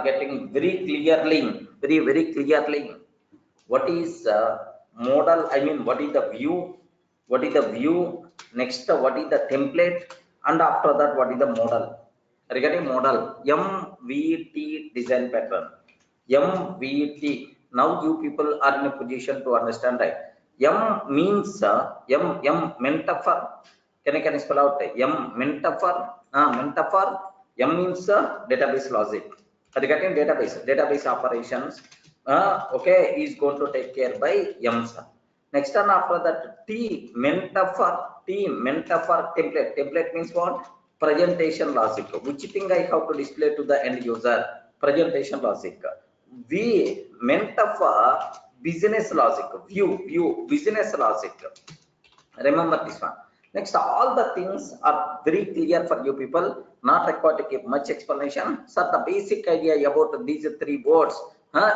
getting very clearly, very clearly what is model. I mean, what is the view? What is the view? Next, what is the template? And after that, what is the model? Regarding model, MVT design pattern. MVT. Now you people are in a position to understand, right? M means M metaphor. Can I spell out M metaphor? Metaphor. M means database logic. Regarding database operations. Okay, is going to take care by M. Next one after that, T metaphor template. Template means what? Presentation logic. Which thing I have to display to the end user? Presentation logic. V metaphor business logic. View business logic. Remember this one. Next, all the things are very clear for you people, not required to give much explanation. So the basic idea about these three words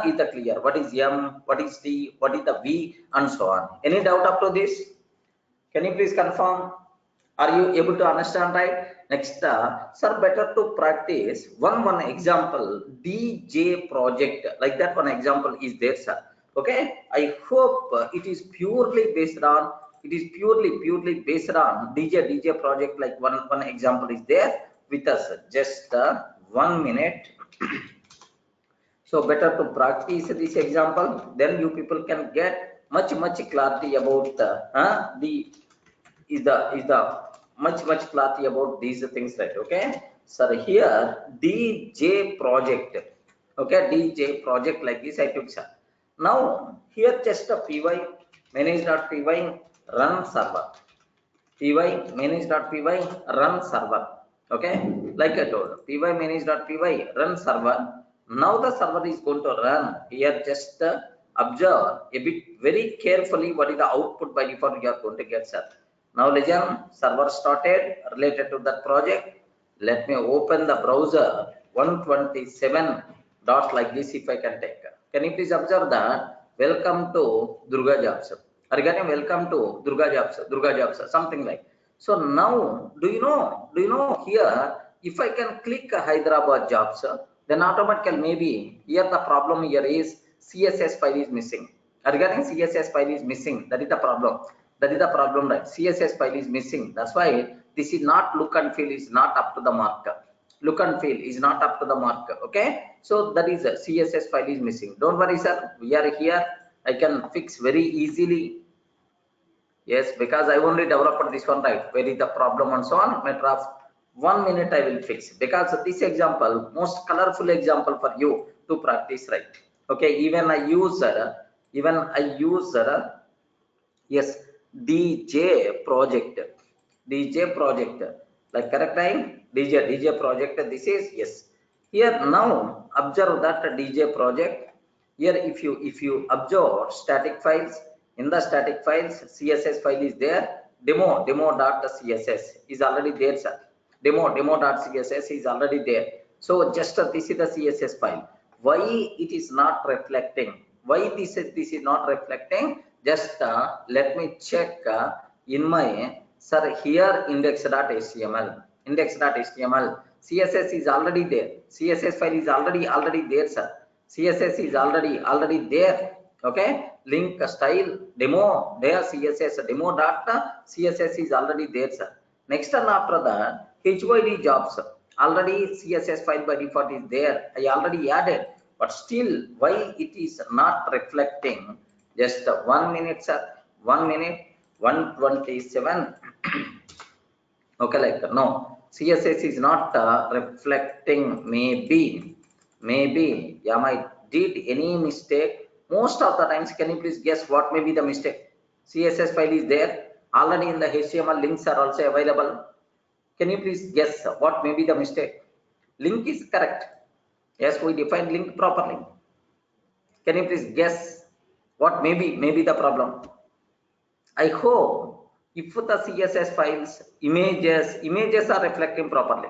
is the clear. What is M, what is T, what is the V, and so on. Any doubt up to this? Can you please confirm? Are you able to understand, right? Next, sir, better to practice one example, DJ project. Like that one example is there, sir. Okay, I hope it is purely based on purely based on DJ project. Like one example is there with us. Just 1 minute. So better to practice this example, then you people can get much clarity about much clarity about these things, right? Okay, so here DJ project. Okay, DJ project like this I took, sir. Now here just a py manage.py run server. Py manage.py run server. Okay, like I told, py manage.py run server. Now the server is going to run. Here just observe a bit very carefully what is the output by default you are going to get, sir. Now listen, server started related to that project. Let me open the browser 127 dot like this if I can take. Can you please observe that? Welcome to Durga Jobs. Regarding welcome to Durga Jobs, something like. So now, do you know here, if I can click Hyderabad Jobs, then automatically maybe here the problem here is CSS file is missing. Regarding CSS file is missing, that is the problem. Right? CSS file is missing. That's why this is not look and feel is not up to the mark. Look and feel is not up to the mark. Okay, so that is CSS file is missing. Don't worry, sir. We are here. I can fix very easily. Yes, because I only developed this one, right? Where is the problem and so on. Matter of 1 minute I will fix, because this example most colorful example for you to practice, right? Okay, even I use yes, DJ project, like correct time, DJ project. This is yes. Here now observe that DJ project. Here if you observe static files, in the static files CSS file is there. Demo.css is already there, sir. Demo.css is already there. So just this is the CSS file. Why it is not reflecting? Why this is not reflecting? Just let me check in my, sir, here index.html. CSS is already there. CSS file is already there, sir. CSS is already there. Okay, link style demo there, CSS demo.css is already there, sir. Next and after that, HYD jobs, already CSS file by default is there. I already added, but still why it is not reflecting? Just 1 minute, sir. 1 minute, 127. Okay, like that. No, CSS is not reflecting. Maybe, yeah, I did any mistake. Most of the times, can you please guess what may be the mistake? CSS file is there already, in the HTML links are also available. Can you please guess what may be the mistake? Link is correct. Yes, we defined link properly. Can you please guess what may be the problem? I hope if the CSS files images are reflecting properly.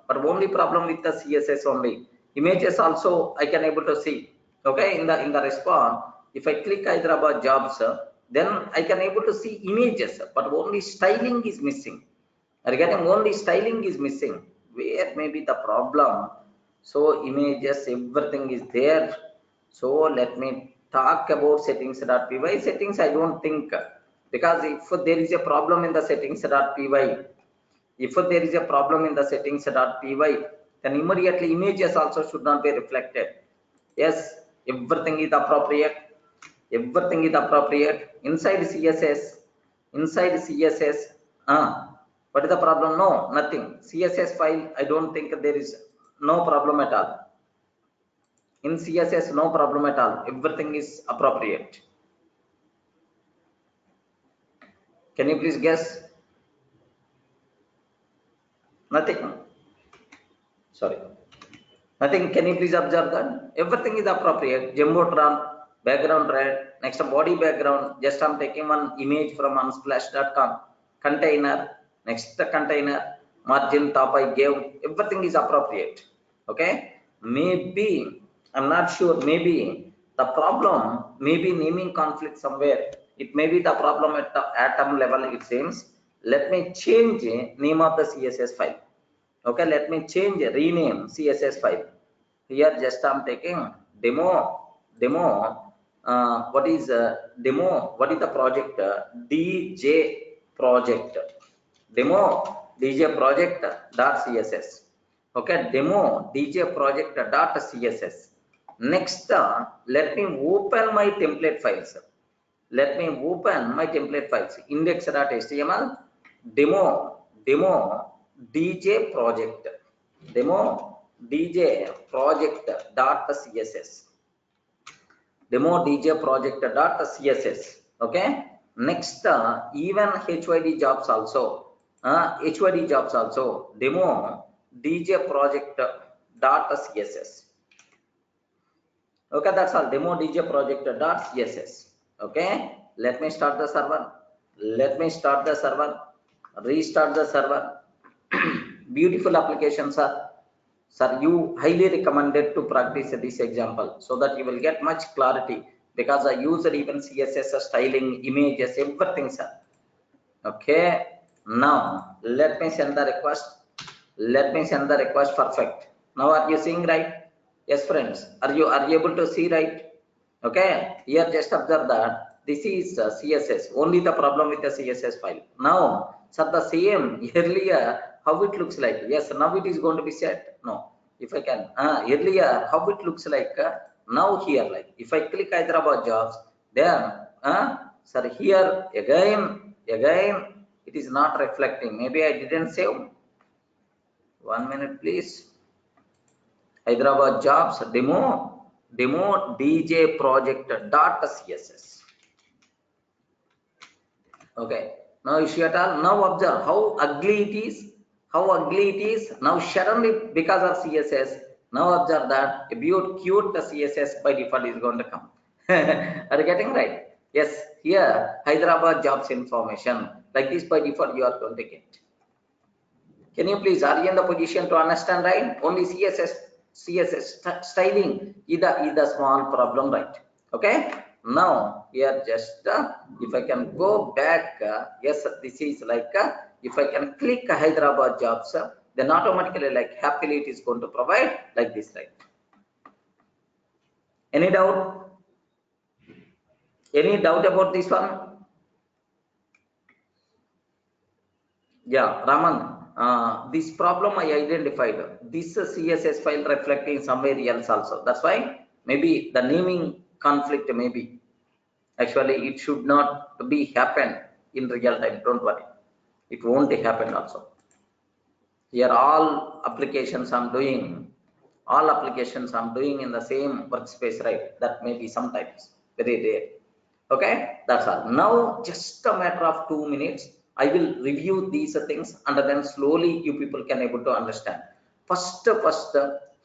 But only problem with the CSS only. Images also I can able to see. Okay, in the response, if I click Hyderabad jobs, then I can able to see images, but only styling is missing. Regarding only styling is missing. Where may be the problem? So images, everything is there. So let me talk about settings.py. Settings, I don't think, because if there is a problem in the settings.py, if there is a problem in the settings.py, then immediately images also should not be reflected. Yes, everything is appropriate. Everything is appropriate inside CSS. Inside CSS, what is the problem? No, nothing. CSS file, I don't think there is no problem at all. In CSS, no problem at all. Everything is appropriate. Can you please guess? Nothing. Sorry. Nothing. Can you please observe that? Everything is appropriate. Jumbotron, background red, next body background. Just I'm taking one image from unsplash.com. Container, next the container, margin top I gave. Everything is appropriate. Okay. Maybe, I'm not sure, maybe the problem may be naming conflict somewhere. It may be the problem at the atom level, it seems. Let me change the name of the CSS file. Okay, let me change, rename CSS file. Here just I'm taking demo. What is demo? What is the project? DJ project. Demo DJ project dot CSS. Okay, demo DJ project dot CSS. Next, let me open my template files. Let me open my template files. Index.html, demo DJ project, demo DJ project dot CSS, demo DJ project dot CSS. Okay. Next, even HYD jobs also, HYD jobs also, demo DJ project dot CSS. Okay, that's all. Demo DJ project dot CSS. Okay, let me start the server. Let me start the server. Restart the server. Beautiful applications, sir. Sir, you highly recommended to practice this example so that you will get much clarity, because I used even CSS styling, images, everything, sir. Okay, now let me send the request. Let me send the request. Perfect. Now are you seeing right? Yes, friends. Are you able to see right? Okay. Here just observe that this is CSS. Only the problem with the CSS file. Now, sir, the same earlier how it looks like. Yes, now it is going to be set. No, if I can. Earlier how it looks like. Now here, like if I click Hyderabad jobs, then sir, here again it is not reflecting. Maybe I didn't save. 1 minute, please. Hyderabad jobs demo DJ project dot CSS. Okay. Now issue at all. Now observe how ugly it is. How ugly it is. Now suddenly because of CSS. Now observe that a cute CSS by default is going to come. Are you getting right? Yes. Here Hyderabad jobs information like this by default you are going to get. Can you please, are you in the position to understand, right? Only CSS styling is the small problem, right? Okay. Now here just if I can go back, yes, this is like if I can click Hyderabad jobs, then automatically like happily it is going to provide like this, right? Any doubt? Any doubt about this one? Yeah, Raman, this problem I identified. This CSS file reflecting somewhere else also. That's why maybe the naming conflict maybe. Actually, it should not be happen in real time. Don't worry, it won't happen also. Here all applications I'm doing in the same workspace, right? That may be sometimes very rare. Okay, that's all. Now just a matter of 2 minutes. I will review these things and then slowly you people can able to understand. First,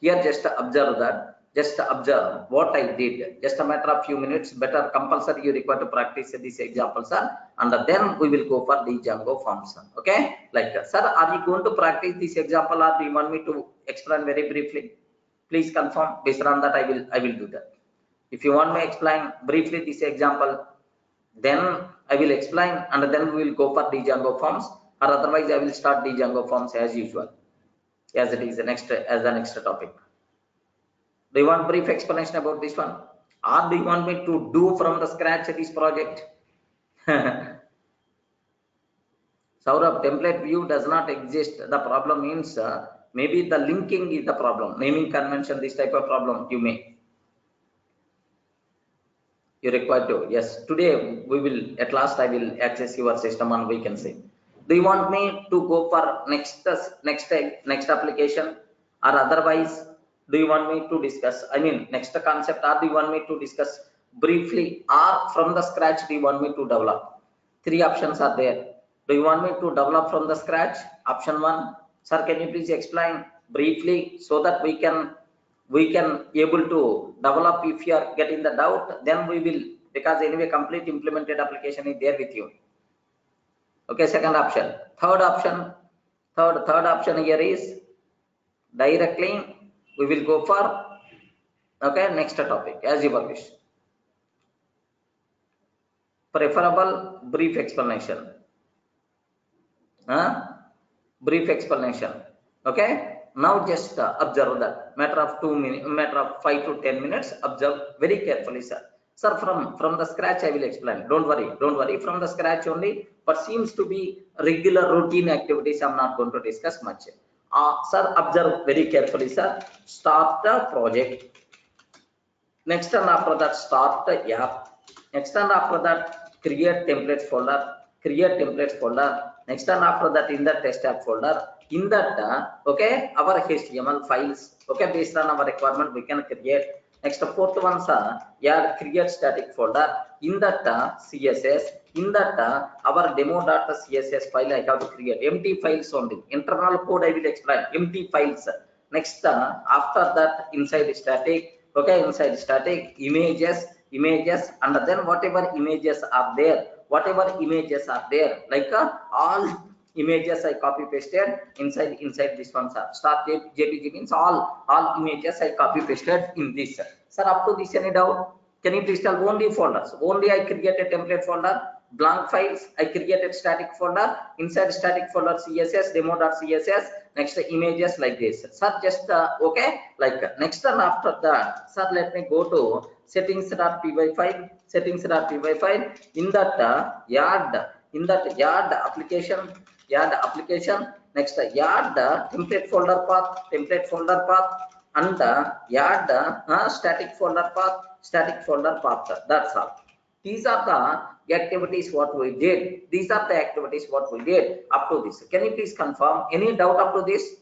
here just observe that. Just observe what I did. Just a matter of few minutes. Better compulsory you require to practice these examples, and then we will go for the Django forms. Okay, like sir, are you going to practice this example or do you want me to explain very briefly? Please confirm. Based on that, I will do that. If you want me to explain briefly this example, then I will explain and then we will go for the Django forms, or otherwise I will start the Django forms as usual, as it is the next topic. Do you want brief explanation about this one? Or do you want me to do from the scratch this project? Saurabh, template view does not exist. The problem means maybe the linking is the problem. Naming convention, this type of problem you may. You require to. Yes, today we will, at last I will access your system and we can see. Do you want me to go for next application, or otherwise do you want me to discuss, I mean next concept, or do you want me to discuss briefly, or from the scratch do you want me to develop? Three options are there. Do you want me to develop from the scratch? Option 1, sir, can you please explain briefly so that we can able to develop. If you are getting the doubt, then we will, because anyway complete implemented application is there with you. Okay, second option. Third option here is directly we will go for, okay, next topic as you wish. Preferable brief explanation. Brief explanation. Okay. Now just observe that matter of 2 minutes, matter of 5 to 10 minutes. Observe very carefully, sir. Sir, from the scratch I will explain. Don't worry. From the scratch only. But seems to be regular routine activities. I'm not going to discuss much. Sir, observe very carefully, sir. Start the project. Next and after that, start the app. Next and after that, create templates folder. Next and after that, in the test app folder, in that okay, our HTML files, okay, based on our requirement we can create. Next, fourth one, sir, yeah, create static folder. In that CSS, in that our demo.css file I have to create. Empty files only. Internal code I will explain. Empty files. Next, after that, inside static, okay, inside static images, and then whatever images are there, like all images I copy pasted inside this one, sir. Start JDBC means all images I copy pasted in this, sir. Sir, up to this any doubt? Can you please tell? Only folders. Only I created template folder, blank files. I created static folder. Inside static folder CSS demo.css. Next images like this. Sir, just okay. Like next and after that, sir, let me go to settings.py file. In that yard application. Next yard template folder path, and yard static folder path. That's all. These are the activities what we did. Up to this. Can you please confirm? Any doubt up to this?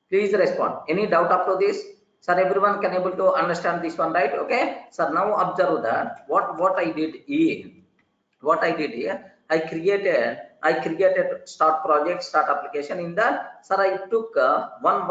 Please respond. Any doubt up to this? Sir, everyone can able to understand this one, right? Okay. Sir, now observe that what I did here. I created start project, start application. In that, sir, I took one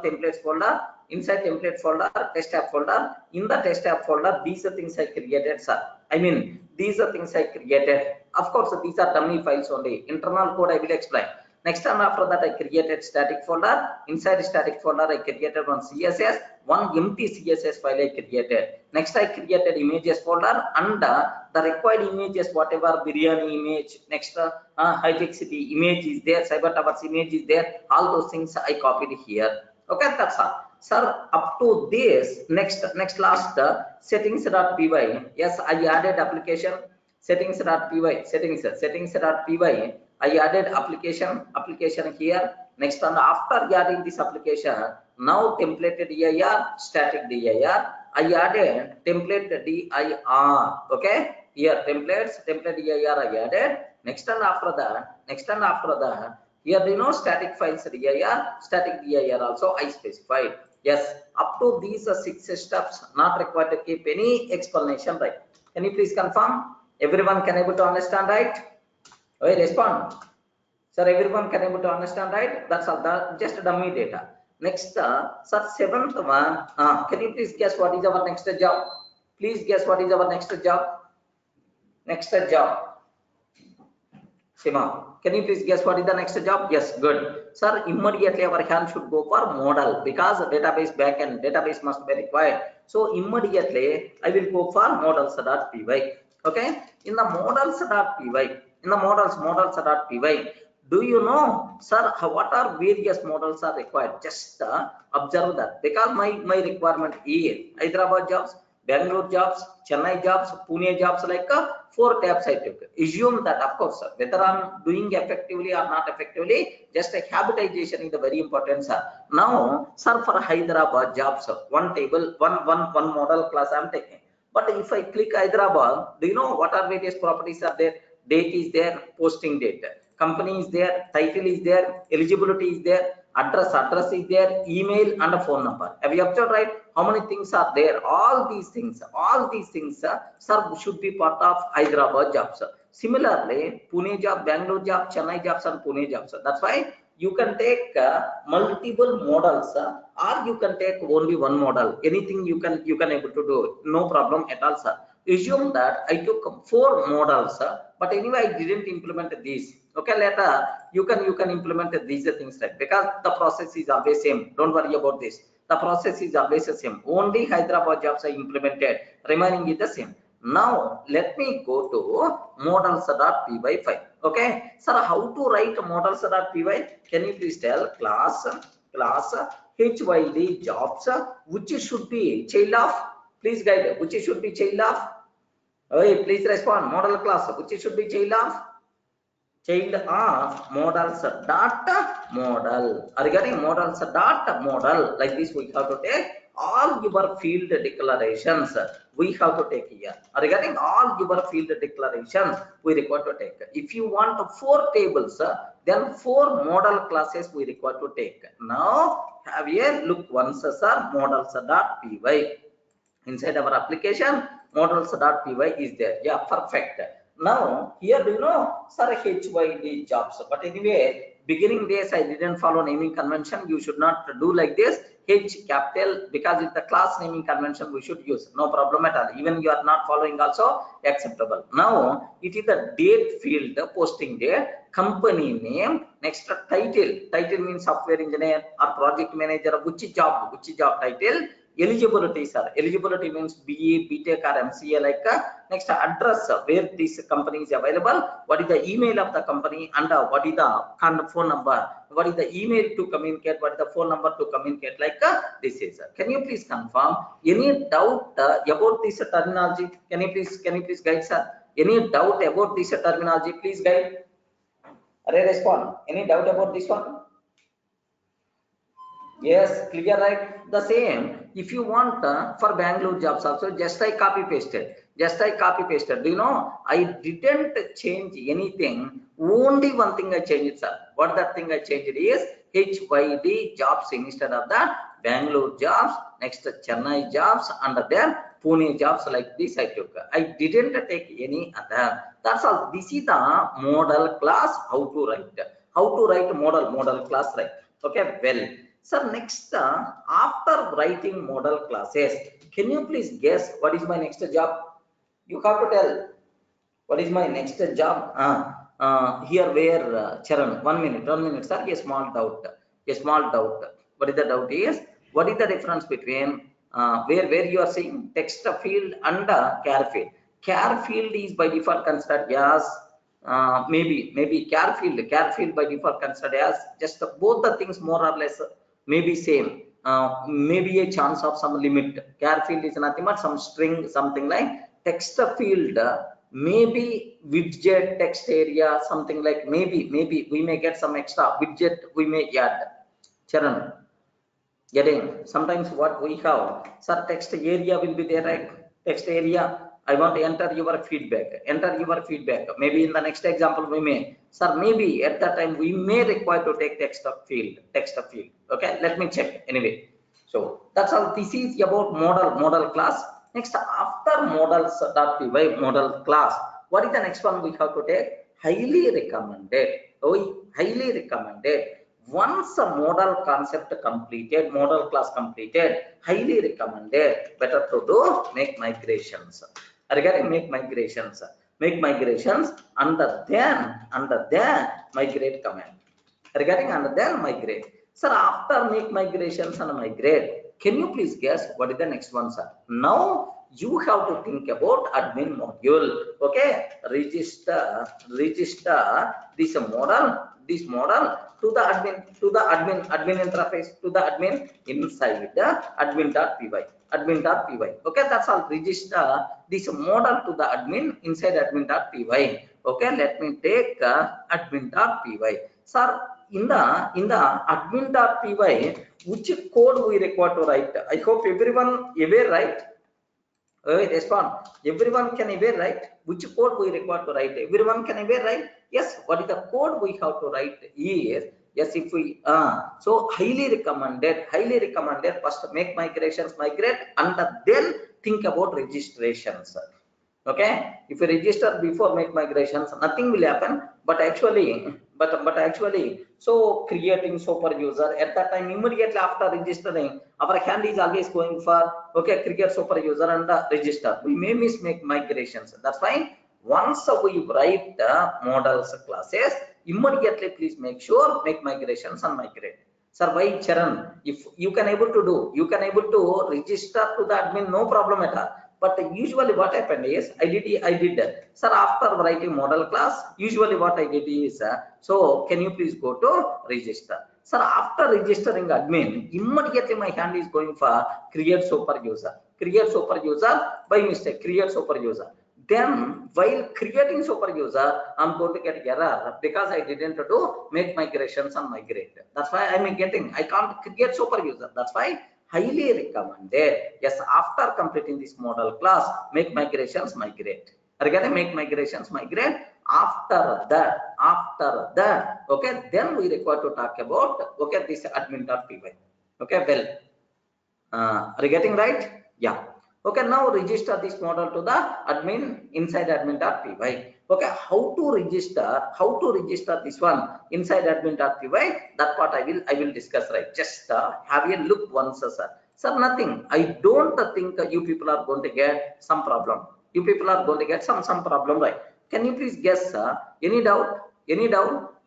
template folder. Inside template folder, test app folder. In the test app folder, these are things I created, sir. I mean, these are things I created. Of course, these are dummy files only. Internal code I will explain. Next time after that, I created static folder. Inside static folder, I created one CSS, one empty CSS file I created. Next, I created images folder, and the required images, whatever biryani image, next high-tech city image is there, cyber towers image is there. All those things I copied here. Okay, that's all. Sir, up to this, next last settings.py. Yes, I added application settings.py. I added application here. Next, and after adding this application, now template dir, static dir. I added template dir. Okay, here template dir I added. Next and after that, here static files dir, static dir also I specified. Yes, up to these 6 steps, not required to keep any explanation, right? Can you please confirm? Everyone can able to understand, right? Okay, respond. Sir, everyone can able to understand, right? That's all. Just dummy data. Next, sir, 7th one. Can you please guess what is our next job? Please guess what is our next job? Sima, can you please guess what is the next job? Yes, good. Sir, immediately our hand should go for model, because database backend, database must be required. So immediately I will go for models.py. Okay, in the models.py, models.py, Do you know, sir, what are various models are required? Just observe that, because my requirement is Hyderabad jobs, Bangalore jobs, Chennai jobs, Pune jobs, like 4 tabs I took. Assume that, of course, sir, whether I'm doing effectively or not effectively, just a habitization is the very important, sir. Now, sir, for Hyderabad jobs, one table, one model class I'm taking. But if I click Hyderabad, do you know what are various properties are there? Date is there, posting date. Company is there, title is there, eligibility is there, address is there, email and a phone number. Have you observed, right? How many things are there? All these things, sir, should be part of Hyderabad jobs. Similarly, Pune job, Bangalore job, Chennai jobs and Pune jobs. That's why you can take multiple models, or you can take only one model. Anything you can able to do, no problem at all, sir. Assume that I took 4 models, but anyway I didn't implement these. Okay, later you can implement these things, right? Because the process is always same. Don't worry about this. The process is always the same. Only Hyderabad jobs are implemented. Remaining is the same. Now let me go to models.py file. Okay, sir, how to write models.py? Can you please tell? Class HYD jobs, which should be child of? Please guide. Which should be child of? Hey, please respond. Model class, which should be child of? Child of models dot model. Regarding models dot model, like this we have to take all your field declarations. We have to take here. Regarding all your field declarations, we require to take. If you want 4 tables, then 4 model classes we require to take. Now have a look once, sir. Models.py. Inside our application, models.py is there. Yeah, perfect. Now here, do you know, sir, HYD jobs. But anyway, beginning days I didn't follow naming convention. You should not do like this. H capital, because it's the class naming convention we should use. No problem at all. Even you are not following also acceptable. Now it is the date field, posting date, company name, next title. Title means software engineer or project manager. Which job title. Eligibility, sir. Eligibility means BA, BTech or MCA, like next address, where this company is available, what is the email of the company, and what is the phone number, what is the email to communicate, what is the phone number to communicate, like this is. Can you please confirm? Any doubt about this terminology? Can you please guide, sir? Any doubt about this terminology? Please guide. Respond. Any doubt about this one? Yes, clear, right? The same. If you want for Bangalore jobs also, just I copy pasted. Do you know, I didn't change anything. Only one thing I changed, sir. What that thing I changed is HYD jobs instead of the Bangalore jobs, next Chennai jobs, and then Pune jobs, like this I took. I didn't take any other. That's all. This is the model class. How to write model class, right? Okay, well. So next, after writing model classes, can you please guess what is my next job? You have to tell what is my next job. Here where Charan, 1 minute, sir. A small doubt. What is the doubt is? What is the difference between where you are saying text field and char field? Char field is by default considered as maybe char field by default considered as just both the things more or less maybe same. Maybe a chance of some limit. Char field is nothing but some string, something like text field. Maybe widget text area, something like maybe we may get some extra widget we may add. Charan, getting sometimes what we have, sir, text area will be there, right? Text area. I want to enter your feedback. Maybe in the next example we may, sir, maybe at that time we may require to take text field. Okay, let me check anyway. So that's all. This is about model class. Next, after models.py model class, what is the next one we have to take? Highly recommended. Highly recommended. Once a model concept completed, model class completed, highly recommended, better to do make migrations. Regarding make migrations and then migrate command. Regarding and then migrate. Sir, after make migrations and migrate, can you please guess what is the next one, sir? Now you have to think about admin module. Okay, register this model. this model to the admin interface, to the admin inside the admin.py. Okay, that's all. Register this model to the admin inside admin.py. Okay, let me take admin.py. Sir, in the admin.py, which code we require to write? I hope everyone aware, right? Respond. Everyone can aware, right? Which code we require to write? Everyone can aware, right? Yes. What is the code we have to write? Is yes. If we so highly recommended. First make migrations, migrate, and then think about registrations. Okay, if you register before make migrations, nothing will happen. But actually, so creating super user at that time, immediately after registering, our hand is always going for okay, create super user and register. We may miss make migrations. That's why once we write the models classes, immediately please make sure make migrations and migrate. Sir, why Charan? If you can able to do, you can able to register to the admin, no problem at all. But usually what happened is I did sir, after writing model class, usually what I did is so can you please go to register? Sir, after registering admin, immediately my hand is going for create super user by mistake, create super user. Then while creating super user, I'm going to get error because I didn't do make migrations and migrate. That's why I can't create super user. That's why highly recommended. Yes, after completing this model class, make migrations, migrate. Again, make migrations, migrate. After that, okay, then we require to talk about okay this admin.py. Okay, well, are you getting right? Yeah. Okay, now register this model to the admin inside admin.py. Okay, how to register this one inside admin.py? That part I will discuss, right? Just have a look once, sir. Sir, nothing. I don't think you people are going to get some problem. You people are going to get some problem, right? Can you please guess, any doubt?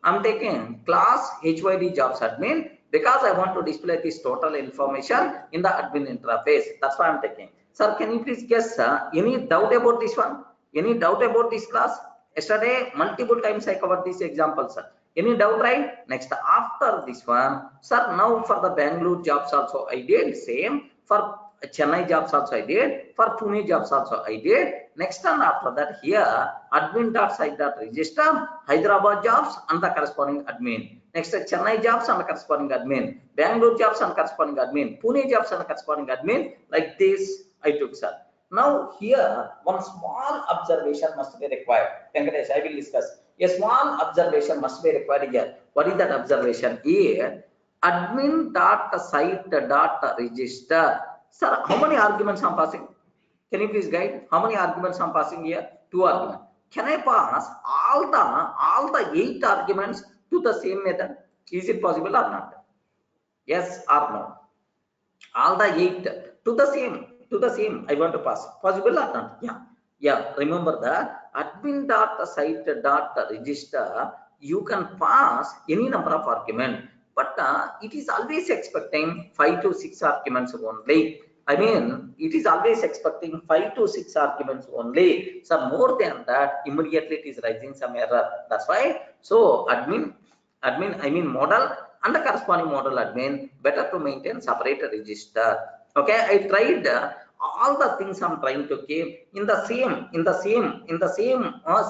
I'm taking class HYD jobs admin because I want to display this total information in the admin interface. That's why I'm taking. Sir, can you please guess any doubt about this one? Any doubt about this class? Yesterday, multiple times I covered this example, sir. Any doubt, right? Next, after this one, sir, now for the Bangalore jobs also I did same. For Chennai jobs also I did. For Pune jobs also I did. Next and after that here, admin.site.register, Hyderabad jobs and the corresponding admin. Next, Chennai jobs and the corresponding admin. Bangalore jobs and corresponding admin. Pune jobs and the corresponding admin. Like this, I took, sir. Now here, one small observation must be required. Venkatesh, I will discuss. A small observation must be required here. What is that observation? Here, admin.site.register. Sir, how many arguments I'm passing? Can you please guide? How many arguments I'm passing here? 2 arguments. Can I pass all the 8 arguments to the same method? Is it possible or not? Yes or no? All the 8 to the same I want to pass. Possible or not? Yeah. Remember that admin.site.register, you can pass any number of arguments, but it is always expecting 5 to 6 arguments only. I mean, it is always expecting 5 to 6 arguments only. So more than that, immediately it is raising some error. That's why. So admin, I mean model and the corresponding model admin, better to maintain separate register. Okay, I tried all the things I'm trying to keep in the same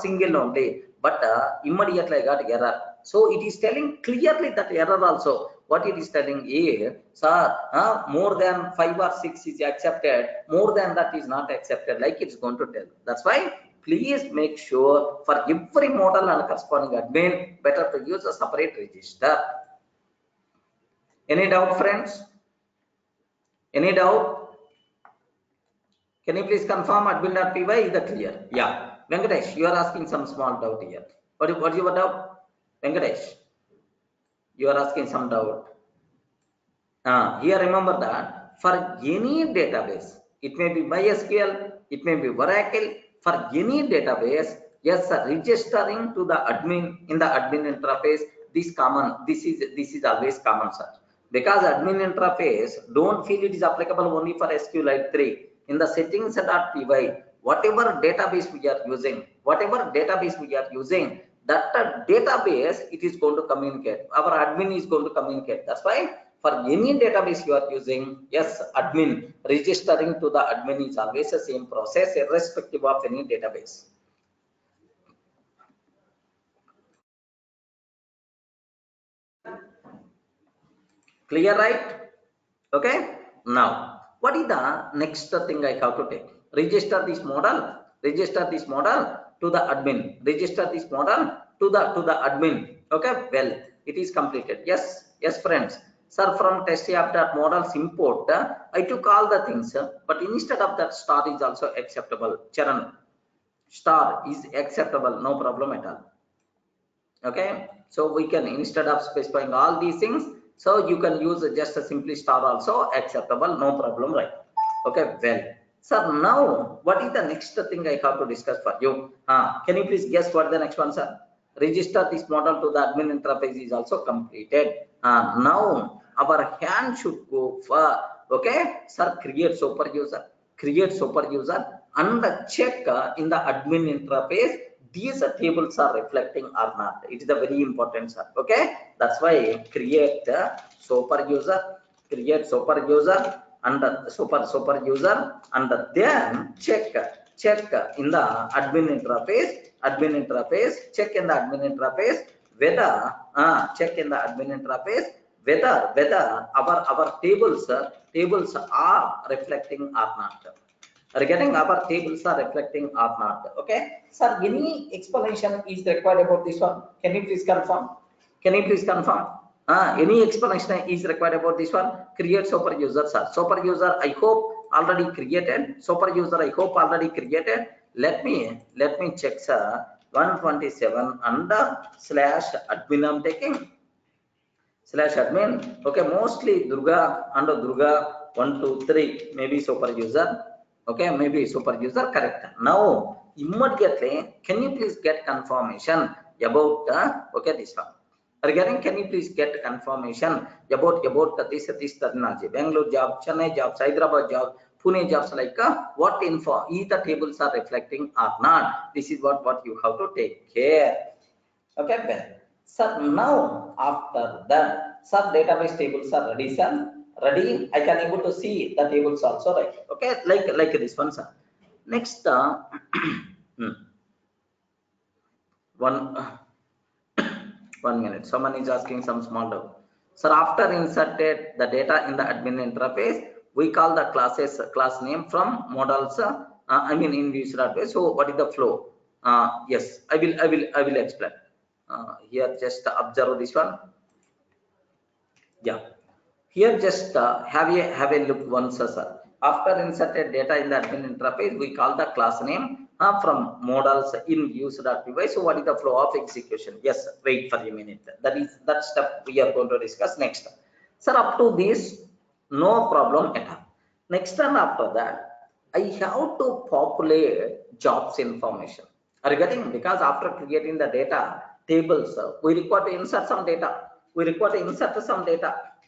single only, but immediately I got error. So it is telling clearly that error also. What it is telling is, sir, more than 5 or 6 is accepted, more than that is not accepted, like it's going to tell. That's why please make sure for every model and corresponding admin, better to use a separate register. Any doubt, friends? Any doubt? Can you please confirm admin.py? Is that clear? Yeah. Venkatesh, you are asking some small doubt here. What is your doubt? Venkatesh, you are asking some doubt. Here remember that for any database, it may be MySQL, it may be Oracle, for any database, yes, registering to the admin in the admin interface, this is always common, sir. Because admin interface, don't feel it is applicable only for SQLite 3. In the settings.py, whatever database we are using, that database it is going to communicate. Our admin is going to communicate. That's why for any database you are using, yes, admin registering to the admin is always the same process, irrespective of any database. Clear, right? Okay. Now, what is the next thing I have to take? Register this model. Register this model to the admin. Register this model to the admin. Okay. Well, it is completed. Yes. Yes, friends. Sir, from test app.models import, I took all the things, but instead of that, star is also acceptable. Charan, star is acceptable. No problem at all. Okay. So we can, instead of specifying all these things, so you can use just a simply star also acceptable, no problem, right? Okay, well, sir, now what is the next thing I have to discuss for you? Can you please guess what the next one, sir? Register this model to the admin interface is also completed. Now our hand should go for, okay, sir, create super user and check in the admin interface these tables are reflecting or not. It is a very important, sir. Okay, that's why create super user and super user, and then check in the admin interface, check in the admin interface whether whether our tables are reflecting or not. Regarding our tables are reflecting or not. Okay, sir, any explanation is required about this one? Can you please confirm? Any explanation is required about this one? Create super user, sir. Super user, I hope already created. Super user, I hope already created. Let me check, sir. 127 under /admin I'm taking. /admin. Okay, mostly Durga under Durga 123, maybe super user. Okay, maybe super user, correct. Now immediately, can you please get confirmation about okay, this one? Regarding, can you please get confirmation about this terminology? Bangalore job, Chennai jobs, Hyderabad job, Pune jobs, like what info either tables are reflecting or not? This is what you have to take care. Okay, well, sir, now after that, sir, database tables are ready, sir. Ready, I can able to see the tables also, right? Okay, like this one, sir. Next, one 1 minute. Someone is asking some small doubt. Sir, after inserted the data in the admin interface, we call the class name from models. I mean in user database. So what is the flow? Yes, I will explain. Here just observe this one. Yeah. Here just have a look once, sir. After inserted data in the admin interface, we call the class name from models in user.py. So what is the flow of execution? Yes, wait for a minute. That step we are going to discuss next. Sir, up to this, no problem at all. Next and after that, I have to populate jobs information. Regarding, because after creating the data tables, we require to insert some data.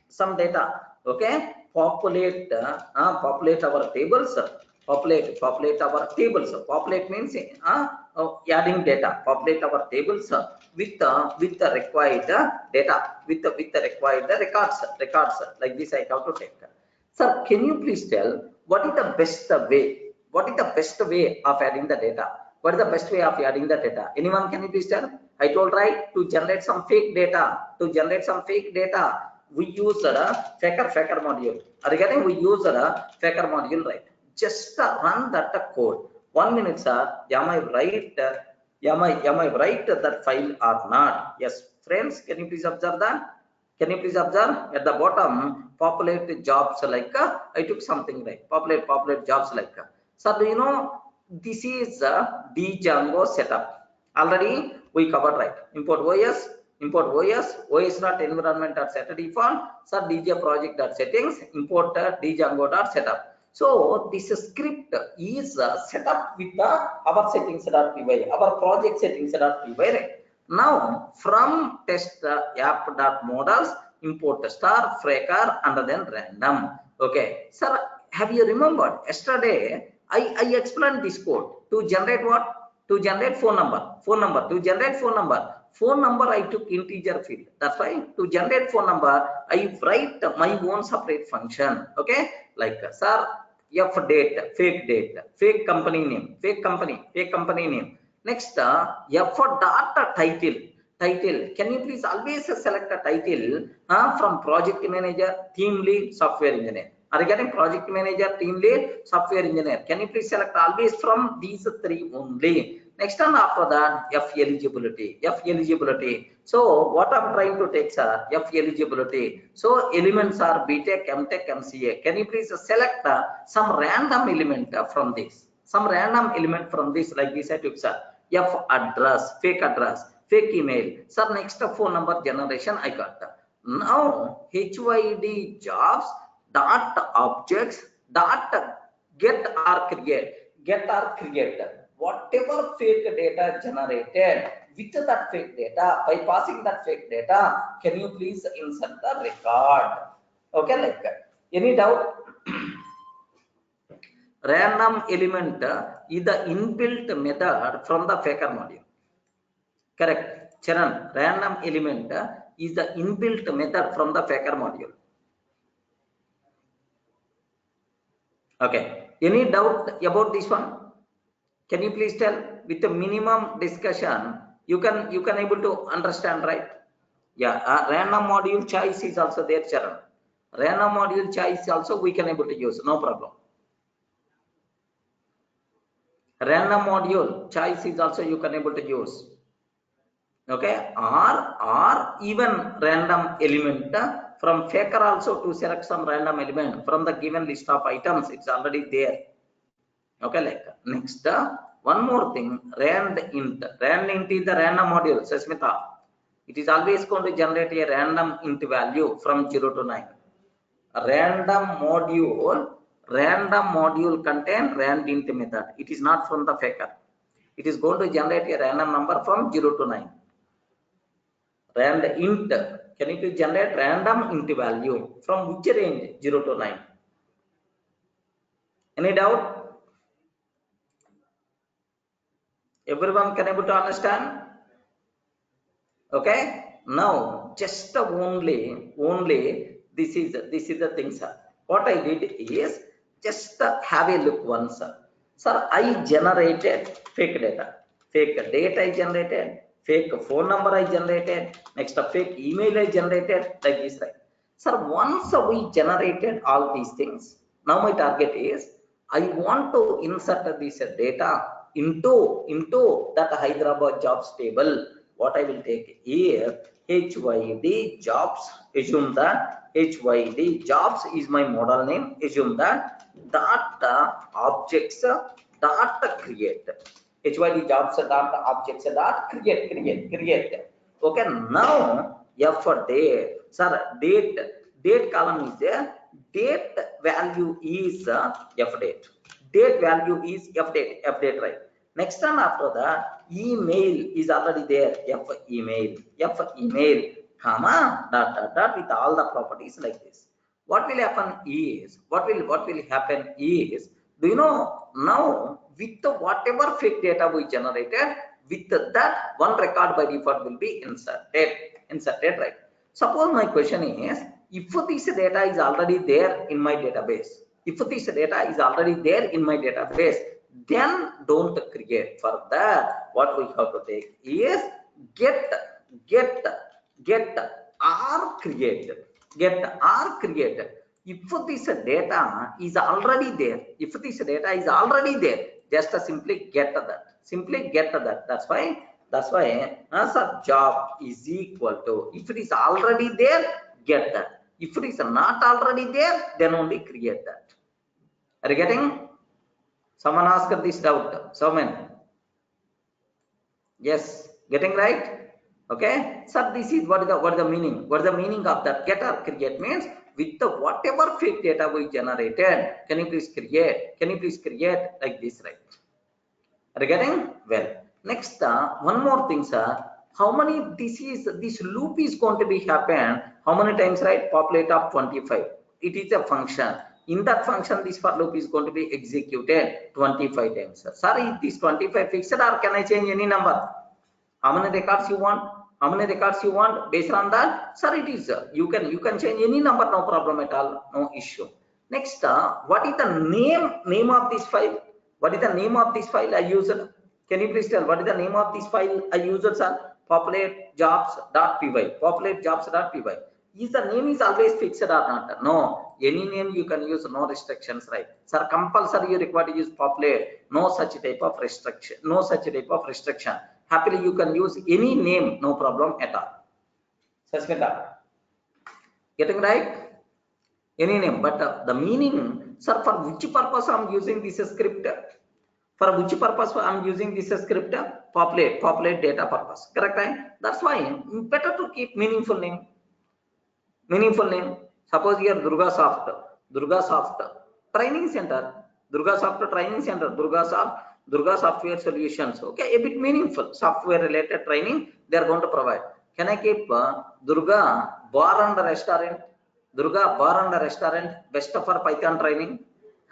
Some data. Okay, populate our tables. Populate our tables. Populate means adding data. Populate our tables with the required data, with the required records. Like this I have to take. Sir, can you please tell what is the best way? What is the best way of adding the data? What is the best way of adding the data? Anyone, can you please tell? I told, right, to generate some fake data. We use a faker module. Regarding, we use a faker module, right? Just run that code. 1 minute, sir. Am I right? Am I right that file or not? Yes, friends, can you please observe that? Can you please observe at the bottom, populate jobs like I took something, right? Populate jobs like. So do you know this is Django setup? Already we covered, right? Import OS dot environment dot set default. So DJ project dot settings, import Django dot setup. So this script is set up with our settings.py, our project settings.py, right? Now from test app.models, import star, fraker, and then random. Okay, sir, have you remembered yesterday I explained this code to generate what? to generate phone number, to generate phone number I took integer field. That's why to generate phone number, I write my own separate function. Okay, like sir, f date, fake company name, fake company name. Next, f dot title. Can you please always select a title from project manager, team lead, software engineer? Are you getting project manager, team lead, software engineer? Can you please select always from these three only? Next and after that, F eligibility. So what I'm trying to take, sir, F eligibility. So elements are BTech, MTech, MCA. Can you please select some random element from this? Some random element from this, like this I took, sir. F address, fake email. Sir, next phone number generation I got. Now HYD jobs dot objects dot get or create. Whatever fake data generated with that fake data, by passing that fake data, can you please insert the record? Okay, like that. Any doubt? Random element is the inbuilt method from the faker module. Correct, Charan. Random element is the inbuilt method from the faker module. Okay. Any doubt about this one? Can you please tell? With the minimum discussion, you can able to understand, right? Yeah. Random module choice is also there, Charan. Random module choice also we can able to use. No problem. Random module choice is also you can able to use. Okay, or even random element from faker also to select some random element from the given list of items. It's already there. Okay, like next one more thing, rand int is the random module. Sasmita, it is always going to generate a random int value from 0 to 9. A random module contain rand int method. It is not from the faker. It is going to generate a random number from 0 to 9. Rand int, can you generate random int value from which range? 0 to 9. Any doubt? Everyone can able to understand? Okay. Now just only this is the thing, sir. What I did is just have a look once, sir. Sir, I generated fake data. I generated. Fake phone number I generated. Next, a fake email I generated, like this, right? Sir, once we generated all these things, now my target is I want to insert this data into that Hyderabad jobs table. What I will take here, HYD jobs. Assume that HYD jobs is my model name. Assume that objects dot create. HYD jobs dot objects dot create. Okay, now F for date. Sir, date column is there. Date value is F date. Date value is F date, right? Next time after that, email is already there. F email, comma dot with all the properties like this. What will happen is, do you know now with the whatever fake data we generated, with that one record by default will be inserted, right? Suppose my question is, if this data is already there in my database, then don't create. For that, what we have to take is get or create. If this data is already there, just simply get that. That's why answer job is equal to, if it is already there, get that. If it is not already there, then only create that. Are you getting? Someone asked this doubt. Someone? Yes, getting right? Okay. So this is what is the meaning? What is the meaning of that? Get or create means with the whatever fake data we generated, can you please create like this, right? Are you getting? Well, next one more thing, sir. How many this loop is going to be happen? How many times, right? Populate of 25. It is a function. In that function, this for loop is going to be executed 25 times. Sir, is this 25 fixed or can I change any number? How many records you want? How many records you want? Based on that, sir, it is you can change any number, no problem at all, no issue. Next, what is the name of this file? What is the name of this file I used? Can you please tell what is the name of this file I used, sir? Populate jobs.py. Populate jobs.py. Is the name is always fixed or not? No, any name you can use, no restrictions, right? Sir, compulsory you require to use populate. No such type of restriction. No such type of restriction. Happily you can use any name, no problem at all. Susmita, getting right? Any name, but the meaning, sir, for which purpose I'm using this script? For which purpose I'm using this script? Populate data purpose. Correct, right? That's why better to keep meaningful name. Meaningful name. Suppose here durgasoft training center, durgasoft training center, Durga software solutions. Okay, a bit meaningful software related training they are going to provide. Can I keep Durga bar and restaurant? Durga bar and restaurant best for Python training.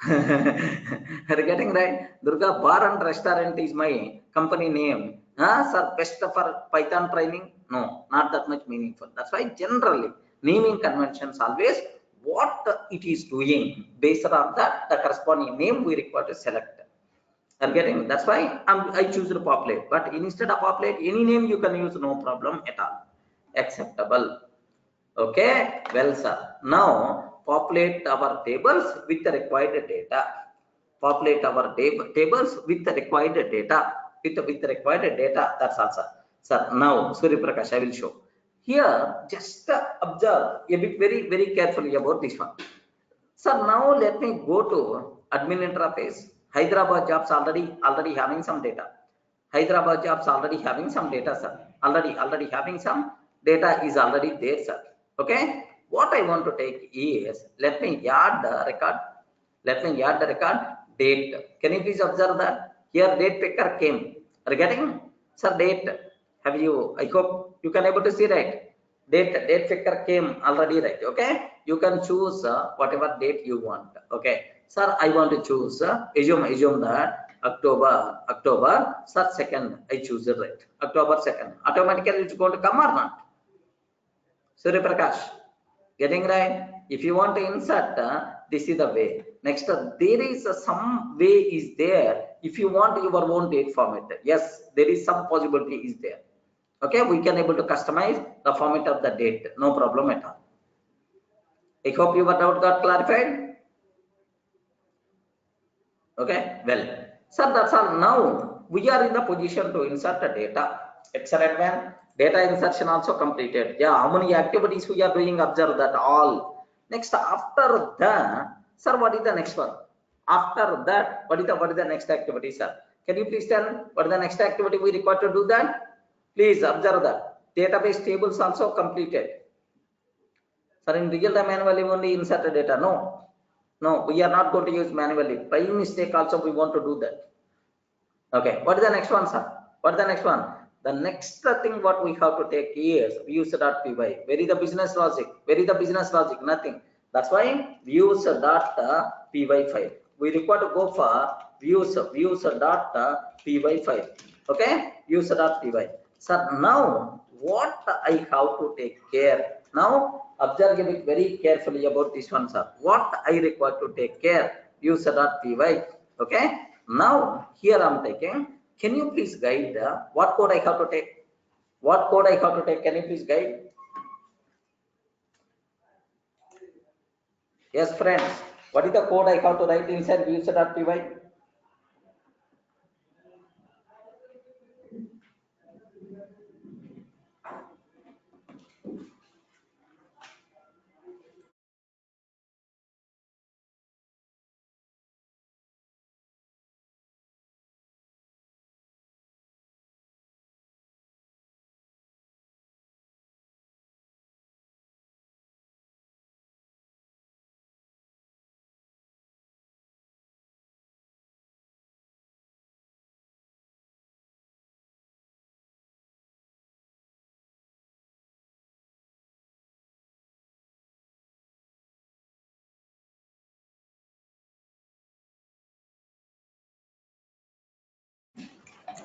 Are you getting right? Durga bar and restaurant is my company name. Sir, best for Python training? No, not that much meaningful. That's why generally naming conventions always what it is doing based on that the corresponding name we require to select. I'm getting, that's why I choose to populate, but instead of populate any name you can use, no problem at all, acceptable. Okay, well sir, now populate our tables with the required data. Populate our tables with the required data. With the required data, that's also. Sir, now Surya Prakash, I will show. Here, just observe a bit very carefully about this one. Sir, now let me go to admin interface. Hyderabad jobs already having some data. Hyderabad jobs already having some data, sir. Already having some data is already there, sir. Okay. What I want to take is let me add the record. Let me add the record date. Can you please observe that here date picker came. Are you getting, sir? Date. Have you? I hope you can able to see, right? Date picker came already, right? Okay. You can choose whatever date you want. Okay, sir, I want to choose assume that October sir 2nd, I choose it, right? October 2nd, automatically it's going to come or not? Surya Prakash, getting right? If you want to insert, this is the way. Next, there is some way is there. If you want your own date format, yes, there is some possibility is there. Okay, we can able to customize the format of the date, no problem at all. I hope your doubt got clarified. Okay, well, sir, that's all. Now we are in the position to insert the data. Excellent, man. Data insertion also completed. Yeah, how many activities we are doing? Observe that all. Next, after that, sir, what is the next one? After that, what is the next activity, sir? Can you please tell what is the next activity we require to do that? Please observe that. Database tables also completed. Sir, in real time manually only insert the data. No, we are not going to use manually. By mistake also we want to do that. Okay, what is the next one, sir? What is the next one? The next thing what we have to take is views.py. Where is the business logic? Where is the business logic? Nothing. That's why views.py file. We require to go for views.py file. Okay, views.py. Sir, now what I have to take care? Now observe it very carefully about this one, sir. What I require to take care? Views.py. Okay. Now here I'm taking. Can you please guide what code I have to take? What code I have to take? Can you please guide? Yes, friends. What is the code I have to write inside views.py?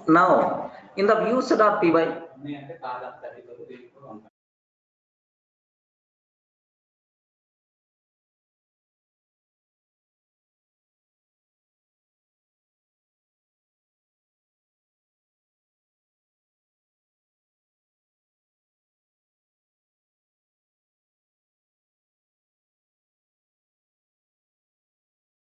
Now in the views.py,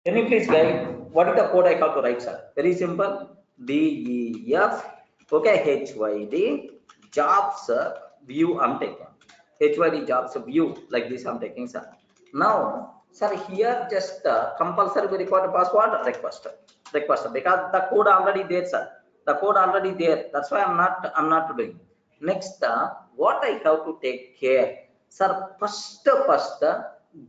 can you please guide what is the code I have to write, sir? Very simple. DEF, okay, HYD jobs view I'm taking. HYD jobs view like this I'm taking, sir. Now, sir, here just compulsory we require password request because the code already there, sir. The code already there. That's why I'm not doing. Next, what I have to take care, sir. First,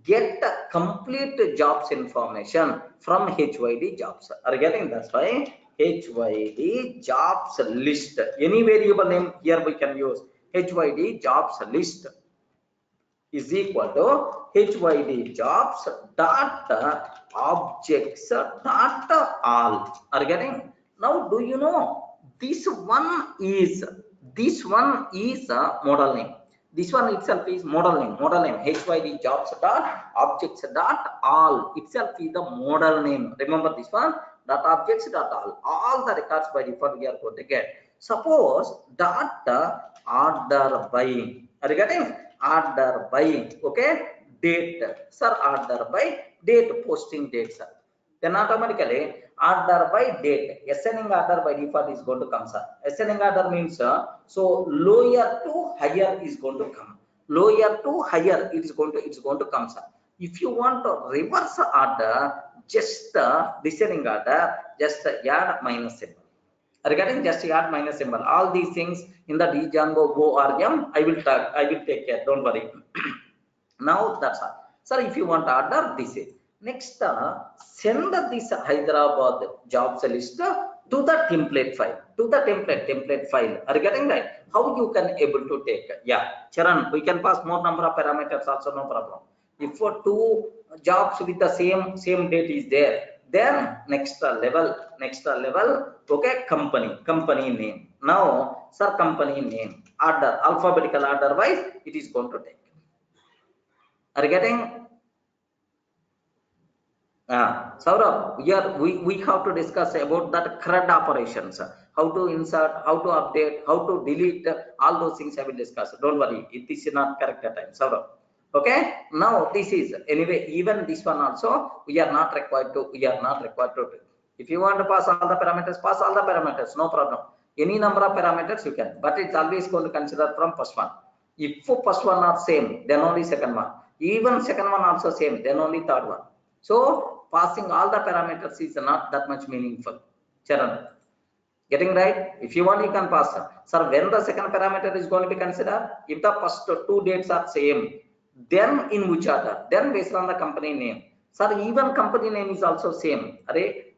get complete jobs information from HYD jobs. Are you getting? That's why HYD jobs list. Any variable name here we can use. HYD jobs list is equal to HYD jobs dot objects dot all. Are you getting? Now, do you know this one is model name. This one itself is model name. HYD jobs dot objects dot all itself is the model name. Remember this one, dot objects dot all the records by default we are going to get. Suppose dot order by. Are you getting? Order by, okay, date, sir. Order by date, posting date, sir. Then automatically order by date, ascending order by default is going to come, sir. Ascending order means so lower to higher is going to come. Lower to higher it's going to come, sir. If you want to reverse order, just descending order, just add minus symbol. Regarding just add minus symbol. All these things in the Django ORM, I will take care. Don't worry. Now that's all. Sir, if you want to order this is next, send this Hyderabad jobs list to the template file. To the template file. Are you getting right? How you can able to take? Yeah, Charan, we can pass more number of parameters also, no problem. If for two jobs with the same date is there, then next level, okay, company name. Now, sir, company name order, alphabetical order wise it is going to take. Are you getting? Saurabh, we have to discuss about that CRUD operations, how to insert, how to update, how to delete, all those things I will discuss. Don't worry, it is not correct time, Saurabh. Okay, now this is anyway, even this one also we are not required to do. If you want to pass all the parameters, pass all the parameters, no problem. Any number of parameters you can, but it's always going to consider from first one. If first one are same, then only second one. Even second one also same, then only third one. So passing all the parameters is not that much meaningful. Charan, getting right? If you want, you can pass. Sir, when the second parameter is going to be considered, if the first two dates are same, then in which order? Then based on the company name. Sir, even company name is also same.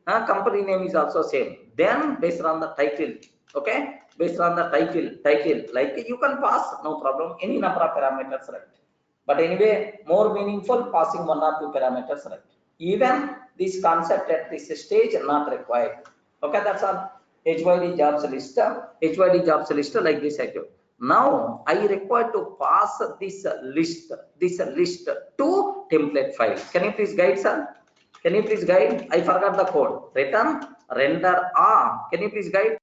Company name is also same. Then based on the title, okay? Based on the title, like you can pass, no problem. Any number of parameters, right? But anyway, more meaningful passing one or two parameters, right? Even this concept at this stage not required. Okay, that's all. HYD jobs list like this I do. Now I require to pass this list to template file. Can you please guide, sir? Can you please guide? I forgot the code. Return render Can you please guide?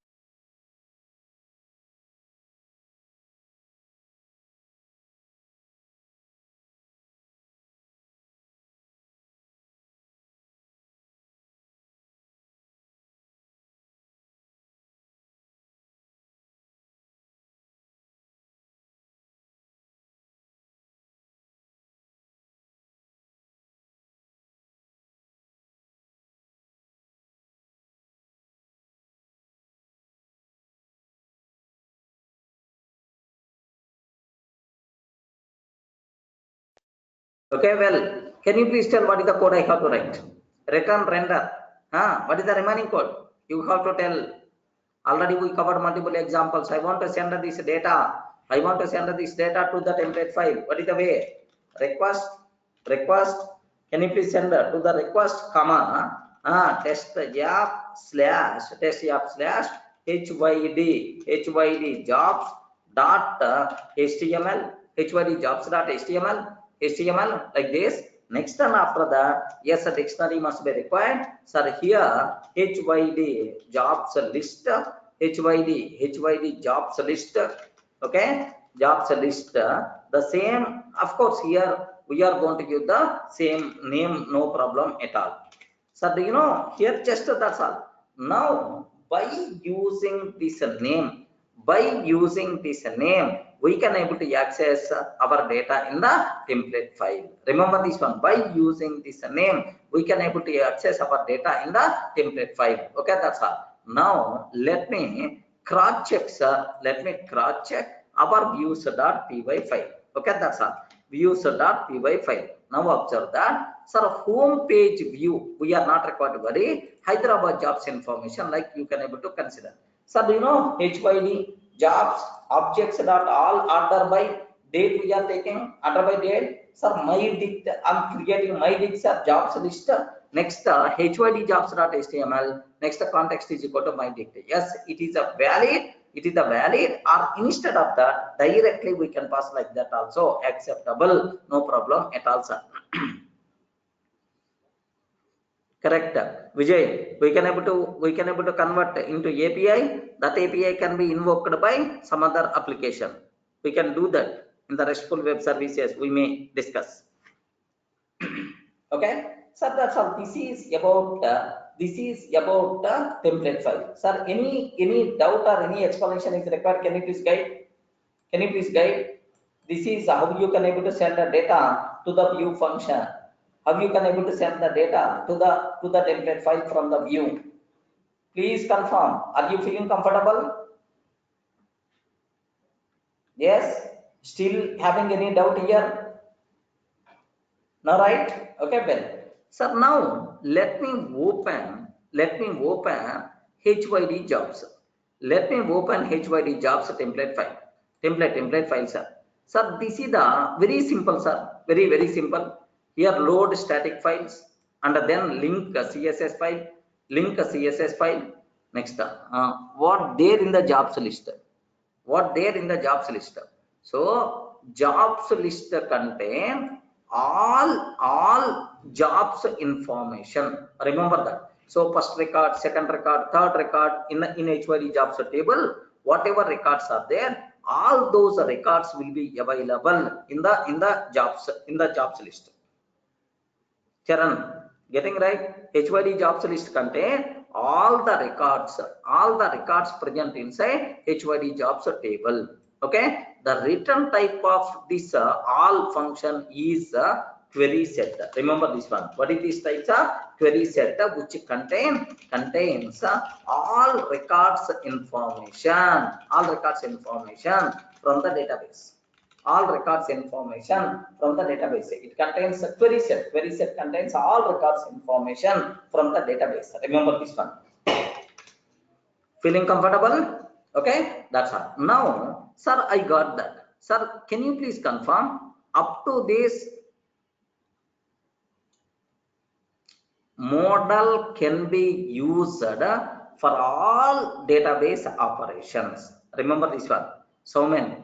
Okay, well, can you please tell what is the code I have to write? Return render. What is the remaining code? You have to tell. Already we covered multiple examples. I want to send this data. To the template file. What is the way? Request. Can you please send to the request, comma, test app slash hyd jobs dot html, hyd jobs dot html like this. Next and after that, yes, a dictionary must be required. Sir, here hyd jobs list, hyd jobs list, okay, jobs list, the same. Of course, here we are going to give the same name, no problem at all. So do you know here just that's all. Now by using this name, we can able to access our data in the template file. Remember this one, by using this name we can able to access our data in the template file. Okay, that's all. Now let me cross check, sir. Let me cross check our views.py file. Okay, that's all. Views.py file. Now observe that, sir, home page view we are not required to worry. Hyderabad jobs information, like you can able to consider. Sir, do you know hyd jobs objects dot all order by date we are taking, order by date. Sir, my dict, I'm creating my dicts of jobs list. Next hyd jobs dot html. Next context is equal to my dict. Yes, it is a valid. It is a valid, or instead of that directly we can pass like that also acceptable, no problem at all, sir. Correct, Vijay. We can able to convert into API. That API can be invoked by some other application. We can do that in the RESTful web services. We may discuss. Okay, so that's all. This is about the template file. Sir, any doubt or any explanation is required? Can you please guide? This is how you can able to send the data to the view function. How you can able to send the data to the template file from the view. Please confirm. Are you feeling comfortable? Yes. Still having any doubt here? No, right? Okay, well. So now let me open hyd jobs. Let me open hyd jobs template file. Template file, sir. Sir, this is the very simple, sir. Very simple. Here load static files and then link CSS file. Next, what there in the jobs list? So jobs list contain all jobs information. Remember that. So first record, second record, third record in hyd jobs table, whatever records are there, all those records will be available in the jobs list. Charan, getting right? hyd jobs list contain all the records present inside hyd jobs table. Okay, the return type of this all function is query set. Remember this one. What is this type of query set, which contains all records information from the database. All records information from the database. It contains a query set. Query set contains all records information from the database. Remember this one. Feeling comfortable? Okay, that's all. Now, sir, I got that. Sir, can you please confirm up to this model can be used for all database operations? Remember this one. So many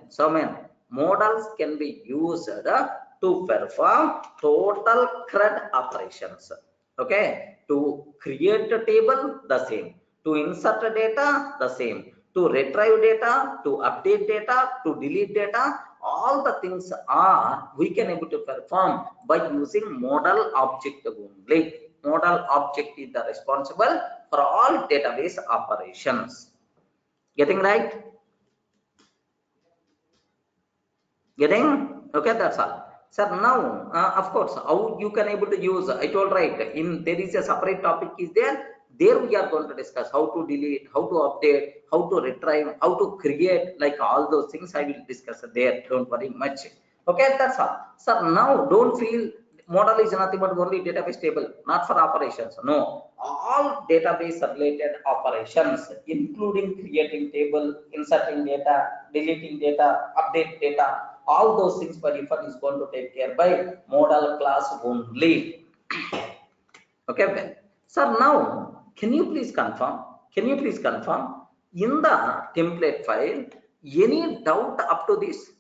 models can be used to perform total CRUD operations. Okay, to create a table, the same. To insert data, the same. To retrieve data, to update data, to delete data, all the things are we can able to perform by using model object only. Model object is the responsible for all database operations. Getting right? Getting? Okay, that's all. Sir, now of course how you can able to use, I told right, in there is a separate topic is there we are going to discuss how to delete, how to update, how to retrieve, how to create, like all those things I will discuss there. Don't worry much. Okay, that's all. Sir, now don't feel model is nothing but only database table, not for operations. No, all database related operations including creating table, inserting data, deleting data, update data, all those things by default is going to take care by model class only. Okay, well, sir, now can you please confirm in the template file. Any doubt up to this?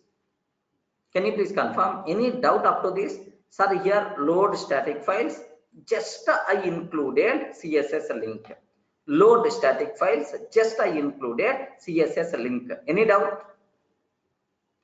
Can you please confirm? Any doubt up to this? Sir, here load static files. Just I included CSS link. Load static files. Just I included CSS link. Any doubt?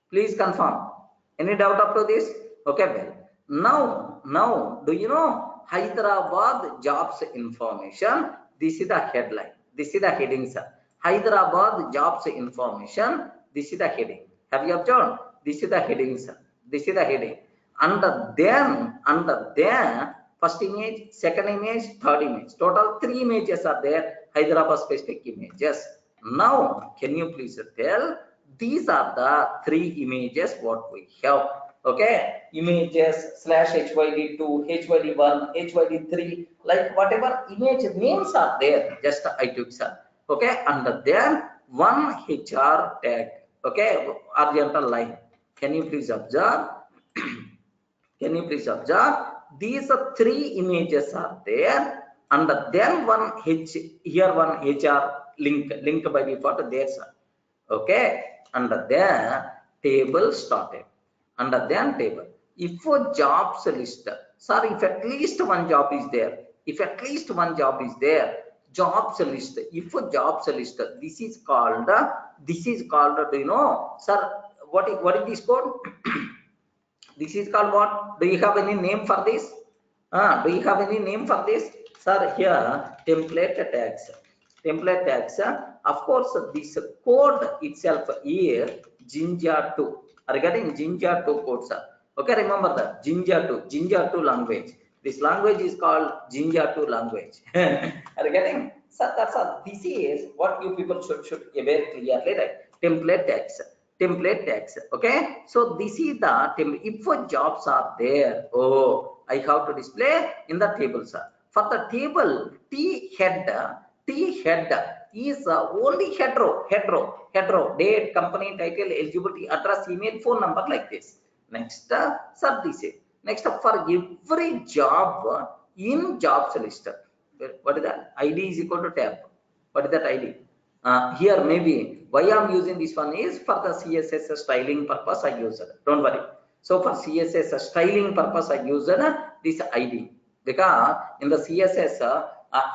Please confirm. Any doubt up to this? Okay, well. Now, do you know Hyderabad jobs information? This is the headline. This is the heading, sir. Hyderabad jobs information. This is the heading. Have you observed? This is the heading, sir. This is the heading. Under then, first image, second image, third image. Total 3 images are there. Hyderabad specific images. Now, can you please tell? These are the 3 images what we have. Okay, images /HYD2, HYD1, HYD3, like whatever image names are there, just I took, sir. Okay, under there one HR tag. Okay, horizontal line. Can you please observe? Can you please observe? These are 3 images are there, and then one one HR link by default there, sir. Okay, under there table started. Under then table. If a jobs list, sorry, if at least one job is there, if at least one job is there, jobs list. If a jobs list, this is called. Do you know, sir? What is this called? This is called what? Do you have any name for this? Do you have any name for this? Sir, here template tags. Template tags. Of course, this code itself is Jinja 2. Regarding Jinja 2 code, sir. Okay, remember that Jinja 2 language. This language is called Jinja 2 language. Regarding, sir, that's all. This is what you people should aware clearly, right? Template tags. Template tags. Okay, so this is the template. If jobs are there, oh, I have to display in the table, sir. For the table, T head is only head row, date, company, title, eligibility, address, email, phone number, like this. Next, sir, this is next for every job in jobs list. What is that? ID is equal to tab. What is that ID? Here maybe why I'm using this one is for the CSS styling purpose I use it. Don't worry. So for CSS styling purpose I use this ID, because in the CSS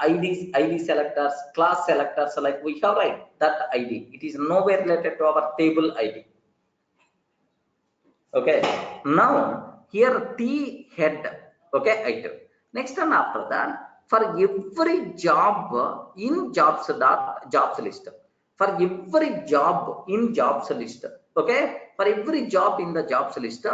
ID selectors, class selectors, like we have, right, that ID. It is nowhere related to our table ID. Okay. Now here T head. Okay, item. Next and after that, for every job in jobs list. For every job in jobs list. Okay. For every job in the jobs list,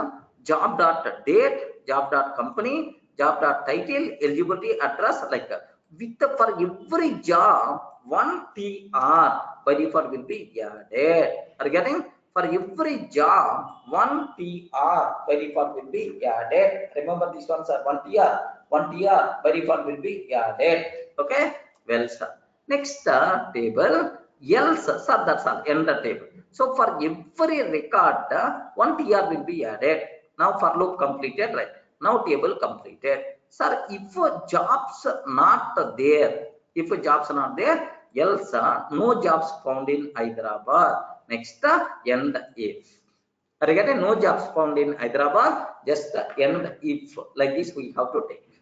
job.date, job.company, job.title, eligibility, address, like that. With for every job, one TR by default will be added. Are you getting? For every job, one TR by default will be added. Remember these ones are one TR by default will be added. Okay, well, sir. Next table, else, sir, that's all, end the table. So for every record, one TR will be added. Now for loop completed, right? Now table completed. Sir, if jobs not there, else no jobs found in Hyderabad. Next, end if. Regarding no jobs found in Hyderabad, just end if. Like this we have to take.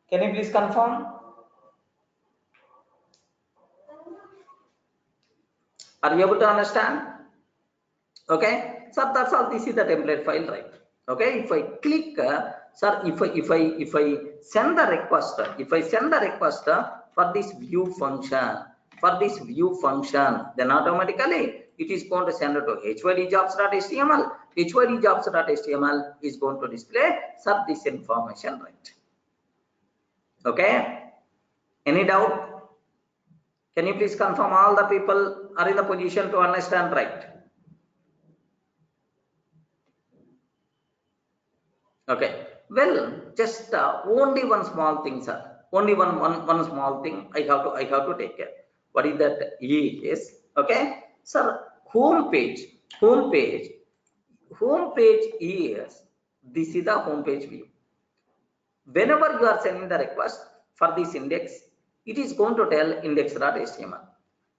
Can you please confirm? Are you able to understand? Okay, so that's all. This is the template file, right? Okay, if I click, sir, if I send the request, for this view function, then automatically it is going to send it to hydjobs.html. hydjobs.html is going to display, sir, this information, right? Okay, any doubt? Can you please confirm all the people are in the position to understand, right? Okay, well, just only one small thing, sir. Only one small thing I have to take care. What is that? Is okay, sir. Home page is this is the home page view. Whenever you are sending the request for this index, it is going to tell index.html.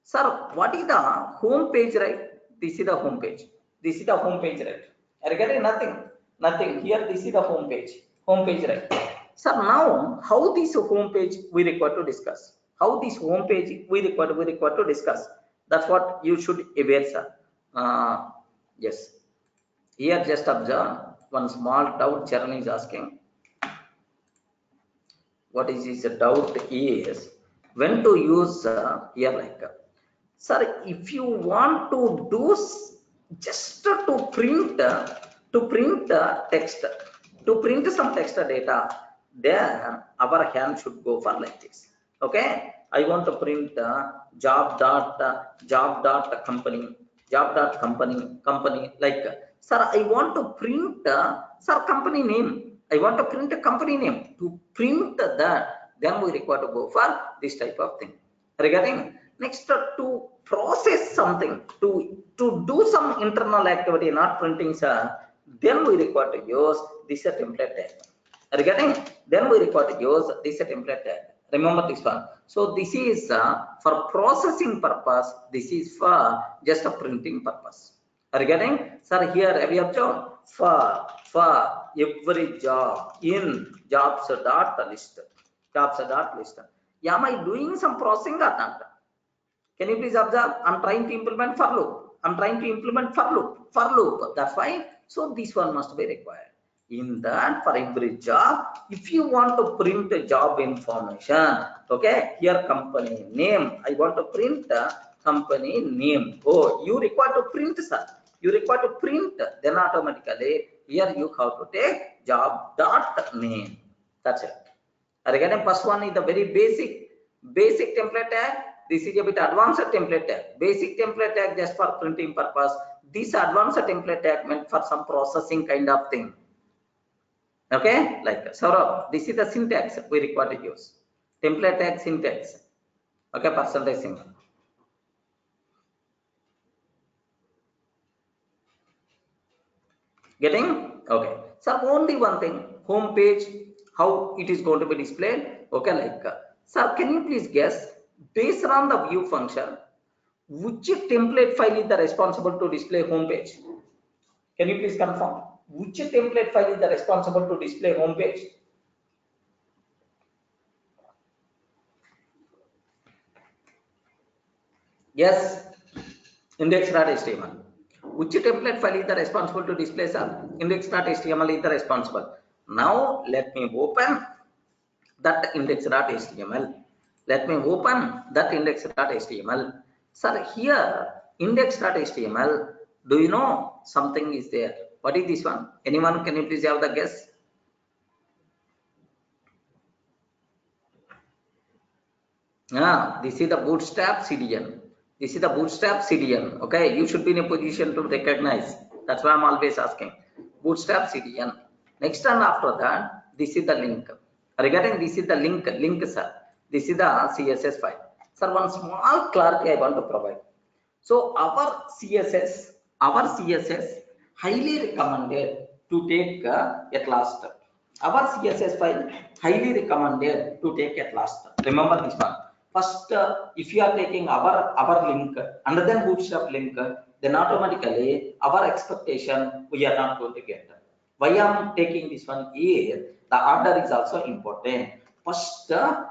Sir, what is the home page, right? This is the home page. This is the home page, right? Are you getting nothing? Nothing. Here, this is the home page. Home page, right? Sir, now how this home page we require to discuss? How this home page we require to discuss? That's what you should aware, sir. Yes. Here, just observe one small doubt. Charan is asking. What is his doubt is when to use here like. Sir, if you want to do just to print text, to print some text data, then our hand should go for like this. Okay, I want to print job.company like. Sir, I want to print sir company name. I want to print a company name. To print that, then we require to go for this type of thing. Regarding next to process something, to do some internal activity, not printing, sir, then we require to use this template tag. Regarding then we require to use this template tag. Remember this one. So this is for processing purpose. This is for just a printing purpose. Regarding, sir, here we have shown for every job in jobs.list. Jobs.list. Am I doing some processing or not? Can you please observe? I'm trying to implement for loop. For loop. That's why. So this one must be required. In that, for every job, if you want to print a job information, okay, here company name. I want to print company name. Oh, you require to print, sir. You require to print. Then automatically here you have to take job.name. That's it. Again, first one is the very basic template tag. This is a bit advanced template tag. Basic template tag just for printing purpose. This advanced template tag meant for some processing kind of thing. Okay, like Saurabh, this is the syntax we require to use. Template tag syntax. Okay, percentage symbol. Getting? Okay. So only one thing, home page, how it is going to be displayed. Okay, like sir, can you please guess based on the view function, which template file is the responsible to display home page? Can you please confirm which template file is the responsible to display home page? Yes, index.html. Which template file is the responsible to display, sir? Index.html is the responsible. Now let me open that index.html. Let me open that index.html. Sir, here index.html, do you know something is there? What is this one? Anyone, can you please have the guess? This is the bootstrap CDN. This is the bootstrap CDN. Okay, you should be in a position to recognize. That's why I'm always asking. Bootstrap CDN. Next and after that, this is the link. Regarding this is the link, sir. This is the CSS file. Sir, one small clarity I want to provide. So our CSS highly recommended to take at last. Our CSS file highly recommended to take at last. Remember this one. First, if you are taking our link and then bootstrap link, then automatically our expectation we are not going to get. Why I am taking this one here? The order is also important. First, sir,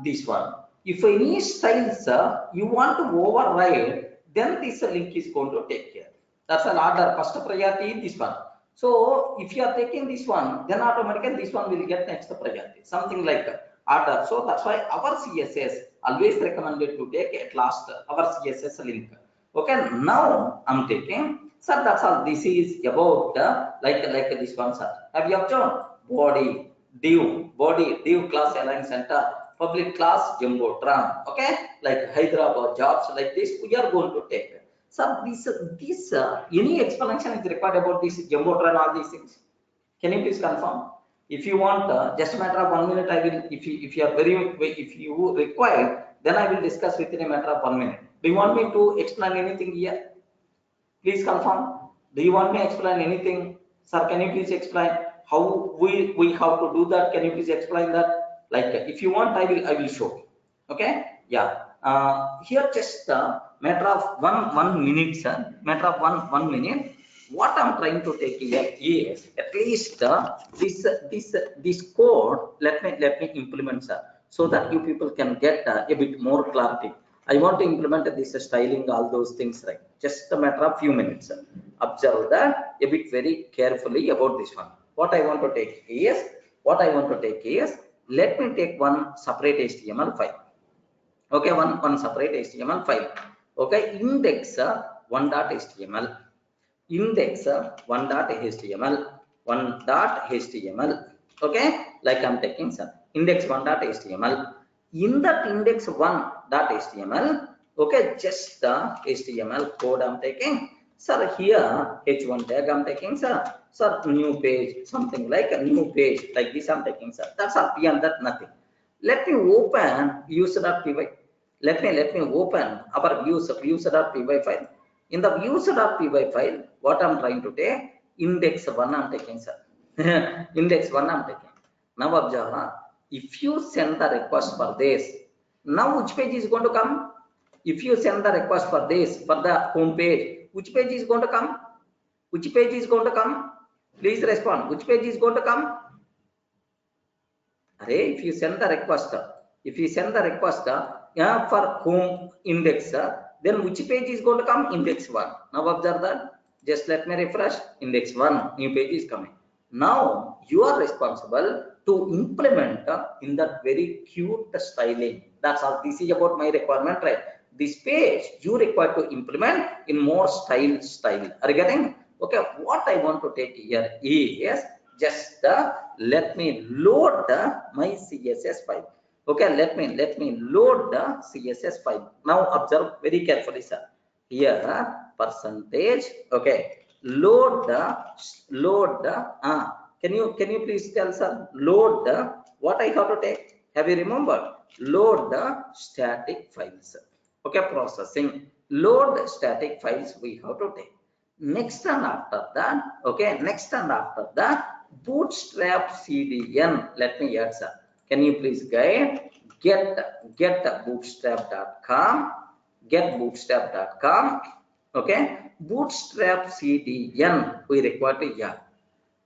this one. If any styles you want to override, then this link is going to take care. That's an order. First priority is this one. So if you are taking this one, then automatically this one will get next priority. Something like order. So that's why our CSS always recommended to take at last our CSS link. Okay, now I'm taking. Sir, that's all. This is about like this one, sir. Have you observed? Div class align center, public class Jumbotron. Okay, like Hyderabad jobs like this we are going to take. So this any explanation is required about this Jumbotron, all these things? Can you please confirm? If you want, just a matter of 1 minute, I will. If you are if you require, then I will discuss within a matter of 1 minute. Do you want me to explain anything here? Please confirm. Do you want me to explain anything, sir? Can you please explain how we have to do that? Can you please explain that? Like if you want, I will show. Okay? Yeah. Here just matter of one minute, sir. Matter of one minute. What I'm trying to take here is at least this code. Let me implement, sir, so that you people can get a bit more clarity. I want to implement this styling, all those things, right? Just a matter of few minutes, sir. Observe that a bit very carefully about this one. What I want to take is let me take one separate HTML file. Okay, one separate HTML file. Okay, index 1.html, index 1.html. Okay, like I'm taking some index 1.html. In that index 1.html, okay, just the HTML code I'm taking. Sir, here h1 tag I'm taking, sir. Sir, new page, something like a new page, like this I'm taking, sir. That's all. Beyond that, nothing. Let me open user.py. Let me open our user.py file. In the user.py file, what I'm trying to take, index 1 I'm taking, sir. Index 1 I'm taking. Now observe, if you send the request for this, now which page is going to come? If you send the request for this, for the home page, which page is going to come? Which page is going to come? Please respond. Which page is going to come? If you send the request, for home index, then which page is going to come? Index 1. Now observe that. Just let me refresh. Index 1, new page is coming. Now you are responsible to implement in that very cute styling. That's all. This is about my requirement, right? This page you require to implement in more style. Are you getting? Okay. What I want to take here is just let me load my CSS file. Okay, let me load the CSS file. Now observe very carefully, sir. Here percentage. Okay, load the can you please tell, sir? Load the what I have to take. Have you remembered? Load the static files. Okay, processing. Load static files we have to take. Next and after that, okay, bootstrap CDN. Let me add, sir. Can you please guide? Get bootstrap.com. Get bootstrap.com. Okay, bootstrap CDN we require to add.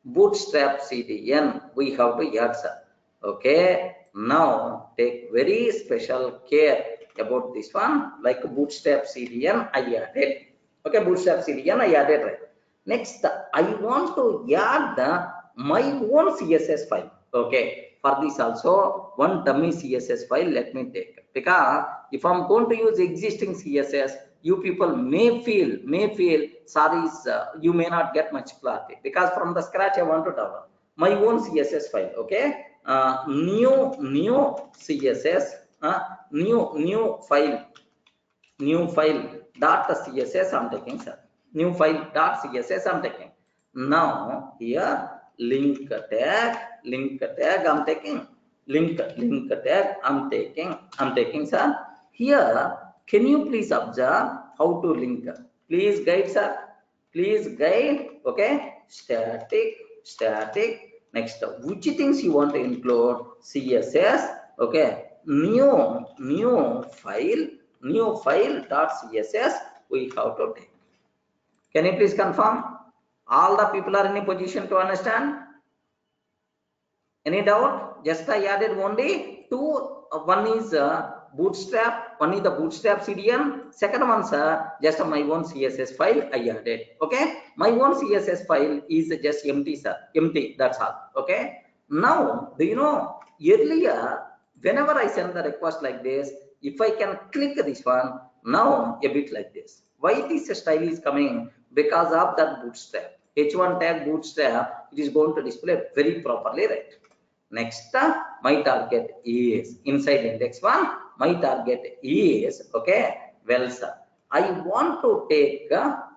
Bootstrap CDN we have to add, sir. Okay, now take very special care about this one. Like bootstrap CDN I added. Okay, bootstrap CDN I added, right? Next, I want to add my own CSS file. Okay, for this also one dummy CSS file let me take, because if I'm going to use existing CSS, you people may feel sorry, you may not get much clarity, because from the scratch I want to download my own CSS file. Okay, new CSS, new file dot CSS I'm taking, sir. New file dot CSS I'm taking. Now here link tag I'm taking. Link tag I'm taking, sir. Here can you please observe how to link? Please guide, sir. Please guide. Okay, static. Next, which things you want to include? CSS. Okay, new file dot CSS we have to take. Can you please confirm? All the people are in a position to understand? Any doubt? Just I added only two. One is bootstrap. One is the bootstrap CDN. Second one, sir, just my own CSS file I added. Okay, my own CSS file is just empty, sir. Empty. That's all. Okay. Now, do you know earlier whenever I send the request like this, if I can click this one, now a bit like this. Why this style is coming? Because of that bootstrap. H1 tag bootstrap, it is going to display very properly, right? Next, my target is inside index 1. My target is, okay, well, sir, I want to take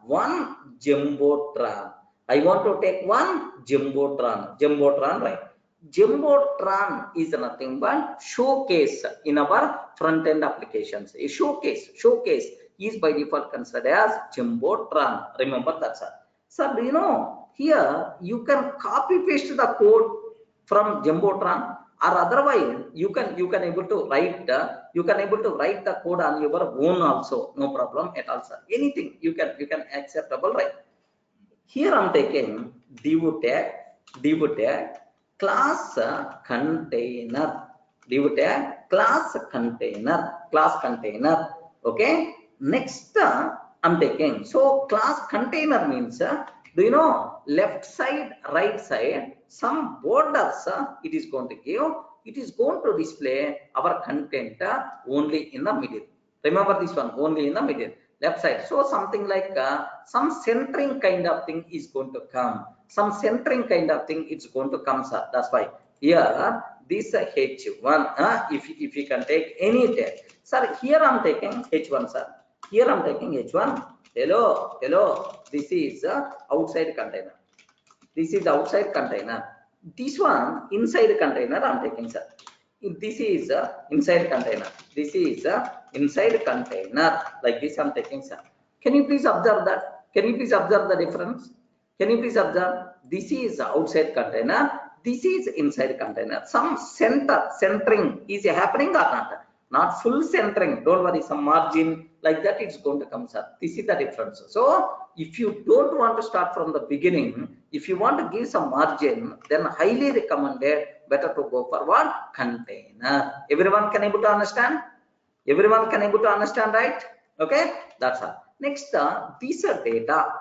one jumbotron. I want to take one jumbotron, right? Jumbotron is nothing but showcase in our front end applications. A showcase is by default considered as jumbotron. Remember that, sir. So do you know here you can copy paste the code from jumbotron or otherwise you can able to write the code on your own also, no problem at all, sir. Anything you can acceptable, right? Here I'm taking div tag class container, div tag class container. Okay, next I'm taking, so class container means do you know left side, right side, some borders it is going to give, it is going to display our content only in the middle. Remember this one, only in the middle, left side. So something like some centering kind of thing is going to come, some centering kind of thing it's going to come, sir. That's why here this h1 if you can take any tag, sir. Here I'm taking h1, sir. Here I'm taking h1. Hello, this is outside container, this is outside container, this one inside container I'm taking, sir. This is inside container, this is inside container, like this I'm taking, sir. Can you please observe that? Can you please observe the difference? Can you please observe? This is outside container, this is inside container. Some centering is happening or not? Not full centering, don't worry, some margin like that it's going to come, sir. This is the difference. So if you don't want to start from the beginning, if you want to give some margin, then highly recommended, better to go for what? Container. Everyone can able to understand? Everyone can able to understand, right? Okay, that's all. Next, these are data.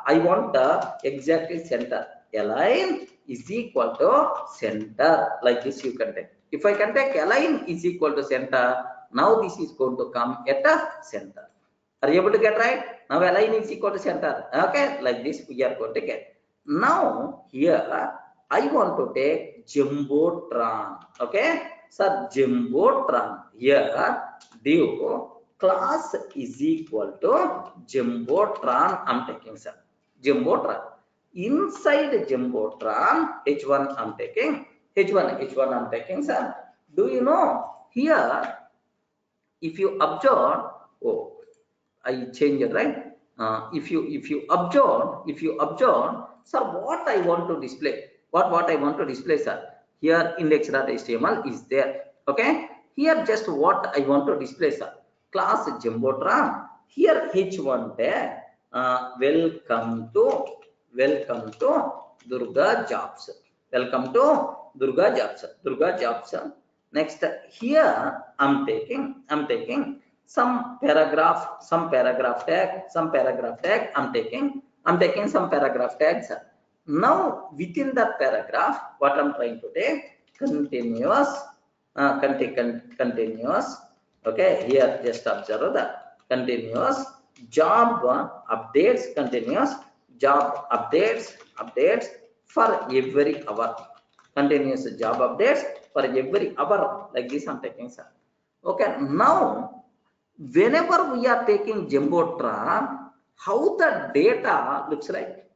I want the exactly center. Align is equal to center, like this you can take. If I can take align is equal to center, now this is going to come at the center. Are you able to get right? Now align is equal to center. Okay, like this we are going to get. Now here I want to take Jumbotron. Okay, so Jumbotron here div class is equal to Jumbotron. I'm taking, sir. Jumbotron. Inside Jumbotron h1 I'm taking. H1 I'm taking, sir. Do you know here if you observe, oh, I change it, right? If you observe, sir, what I want to display, what I want to display, sir. Here index.html is there. Okay. Here just what I want to display, sir. Class Jumbotron. Here h1 tag. Welcome to Durga jobs. Welcome to Durga jobs. Next, here I'm taking some paragraph tag. I'm taking some paragraph tags. Now within that paragraph, what I'm trying to take, continuous. Okay, here just observe that continuous job updates, continuous job updates for every hour. Continuous job updates for every hour, like this I'm taking, sir. Okay, now whenever we are taking Jumbotron, how the data looks like?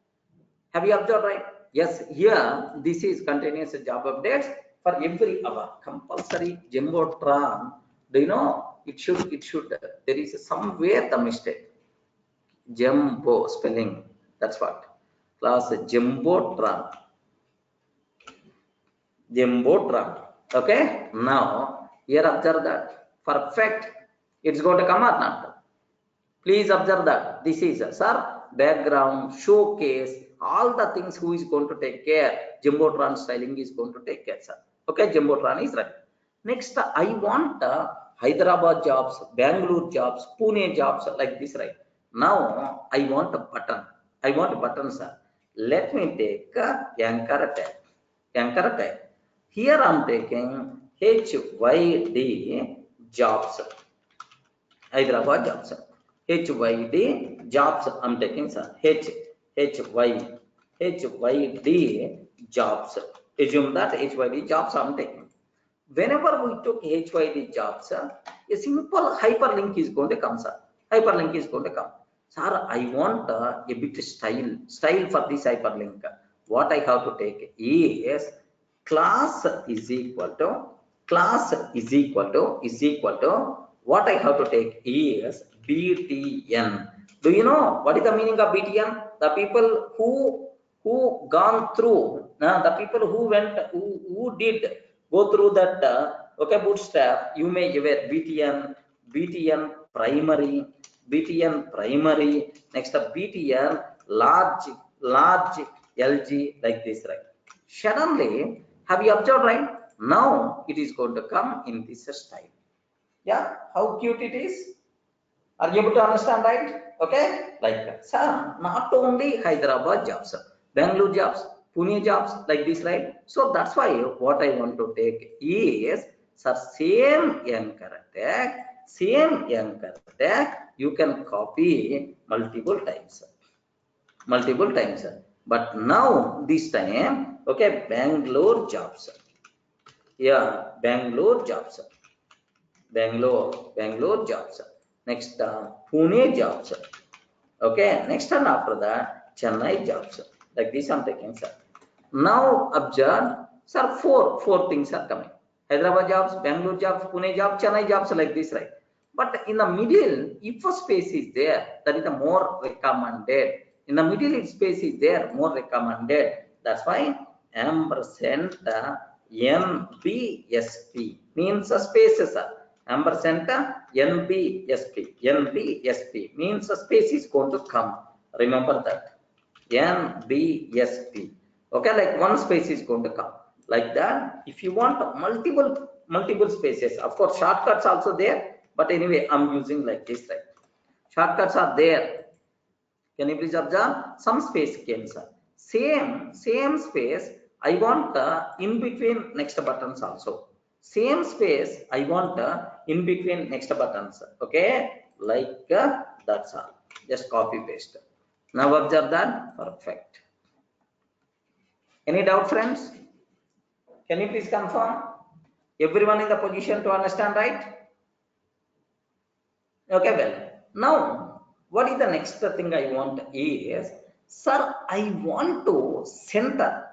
Have you observed, right? Yes, here this is continuous job updates for every hour. Compulsory Jumbotron. Do you know it should there is somewhere the mistake. Jumbo spelling. That's what. Class Jumbotron. Okay, now here observe that perfect, it's going to come or not? Please observe that this is sir background, showcase, all the things who is going to take care. Jumbotron styling is going to take care, sir. Okay, Jumbotron is right. Next, I want Hyderabad jobs, Bangalore jobs, Pune jobs, like this, right? Now I want a button, sir. Let me take anchor tag. Here I'm taking HYD jobs, Hyderabad jobs. HYD jobs I'm taking, sir. HYD jobs. Assume that HYD jobs I'm taking. Whenever we took HYD jobs, a simple hyperlink is going to come, sir. Hyperlink is going to come. Sir, I want a bit style for this hyperlink. What I have to take is class is equal to what I have to take is BTN. Do you know what is the meaning of BTN? The people who who gone through, the people who went, who did go through that, okay, bootstrap, you may aware BTN primary, next BTN large LG, like this, right? Suddenly, have you observed, right? Now it is going to come in this style. Yeah, how cute it is. Are you able to understand, right? Okay, like that. Sir, not only Hyderabad jobs, Bangalore jobs, Pune jobs, like this, right? So that's why what I want to take is, sir, same anchor tag, you can copy multiple times. But now this time, okay, Bangalore jobs. Yeah, Bangalore jobs. Next, Pune jobs. Okay, next and after that, Chennai jobs. Like this I'm taking, sir. Now observe, sir, four things are coming. Hyderabad jobs, Bangalore jobs, Pune jobs, Chennai jobs, like this, right? But in the middle, if a space is there, that is the more recommended. In the middle, if space is there, more recommended. That's why ampersand NBSP means a spaces. Ampersand NBSP means a space is going to come. Remember that. NBSP. Okay, like one space is going to come. Like that. If you want multiple spaces, of course, shortcuts also there. But anyway, I'm using like this, right? Shortcuts are there. Can you please observe? Some space came, sir. Same space. I want in between next buttons also. Same space I want in between next buttons. Okay, like that's all. Just copy paste. Now observe that. Perfect. Any doubt, friends? Can you please confirm? Everyone in the position to understand, right? Okay, well, now what is the next thing I want is, sir, I want to center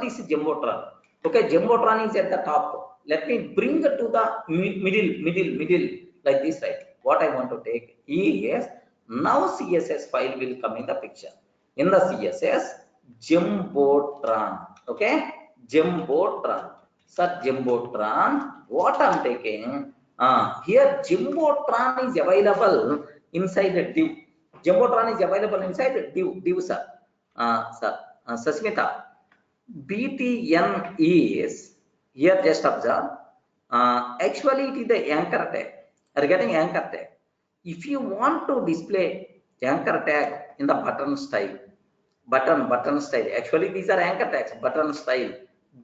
this Jumbotron. Okay, Jumbotron is at the top. Let me bring it to the middle, like this, right? What I want to take is, now CSS file will come in the picture. In the CSS, Jumbotron. Okay, Jumbotron. Sir, Jumbotron, what I'm taking, here Jumbotron is available inside a div. Jumbotron is available inside a div, sir. Sasmita, BTN is, here just observe, actually it is the anchor tag. Are you getting anchor tag? If you want to display anchor tag in the button style, actually these are anchor tags, button style,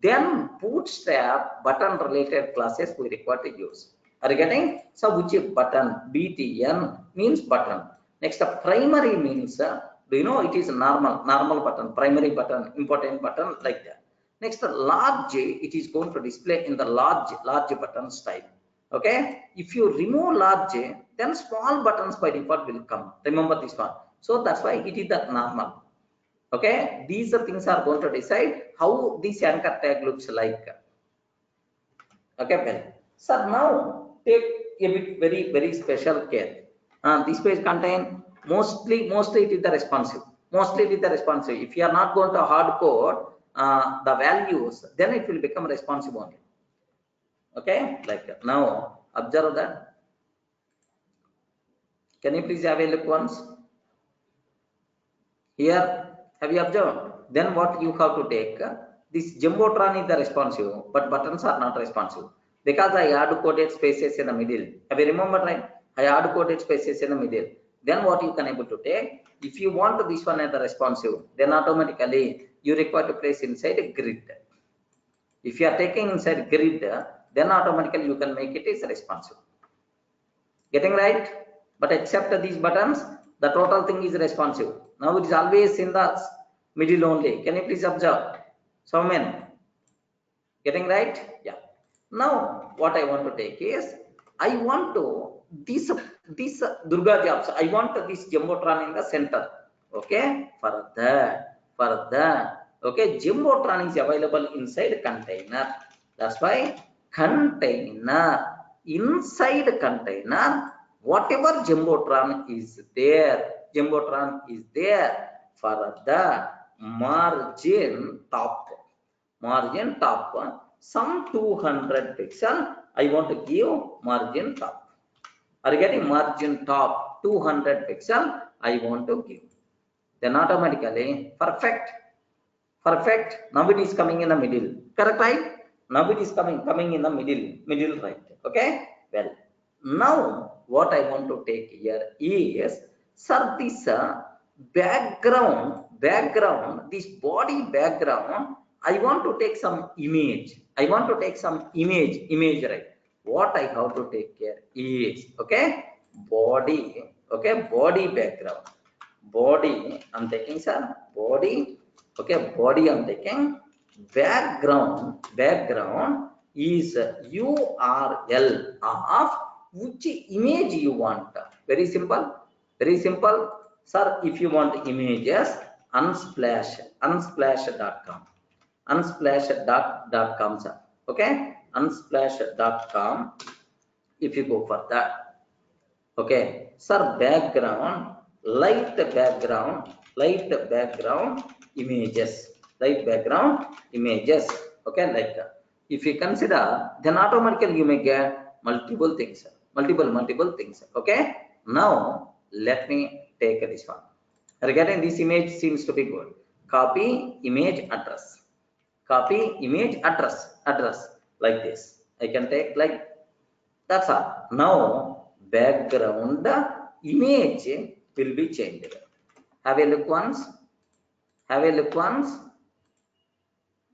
then bootstrap button related classes we require to use. Are you getting? So which is button? BTN means button. Next, the primary means, do you know, it is normal button, primary button, important button, like that. Next, the large, it is going to display in the large button style. Okay, if you remove large, then small buttons by default will come. Remember this one. So that's why it is the normal. Okay, these are things are going to decide how this anchor tag looks like. Okay, well, so now take a bit very special care. This page contain mostly it is the responsive. If you are not going to hard code the values, then it will become responsive only. Okay, like that. Now observe that. Can you please have a look once? Here, have you observed? Then what you have to take, this Jumbotron is the responsive, but buttons are not responsive. Because I hard coded spaces in the middle. Have you remembered, right? I hard coded spaces in the middle. Then what you can able to take, if you want this one as the responsive, then automatically you require to place inside a grid. If you are taking inside grid, then automatically you can make it as responsive. Getting right? But except these buttons, the total thing is responsive. Now it is always in the middle only. Can you please observe? Soumen, getting right? Yeah. Now what I want to take is, I want to this Durga jobs. I want this Jumbotron in the center. Okay. For that. Okay. Jumbotron is available inside container. That's why container, inside container, whatever Jumbotron is there. For that, margin top, some 200 pixel. I want to give margin top. Are you getting margin top 200 pixel? I want to give. Then automatically perfect. Now it is coming in the middle. Correct, right? Now it is coming in the middle, right? Okay. Well, now what I want to take here is, sir, this background, this body background, I want to take some image. Right? What I have to take care is, okay, body, okay, body background. Body, I'm taking, sir, body, okay, body I'm taking. Background is URL of which image you want. Very simple, sir. If you want images, unsplash.com, sir. Okay, unsplash.com. If you go for that, okay, sir, background, light background images, okay, like that. If you consider, then automatically you may get multiple things, okay. Now let me take this one. Regarding this image seems to be good. Copy image address, like this. I can take like, that's all. Now background image will be changed. Have a look once.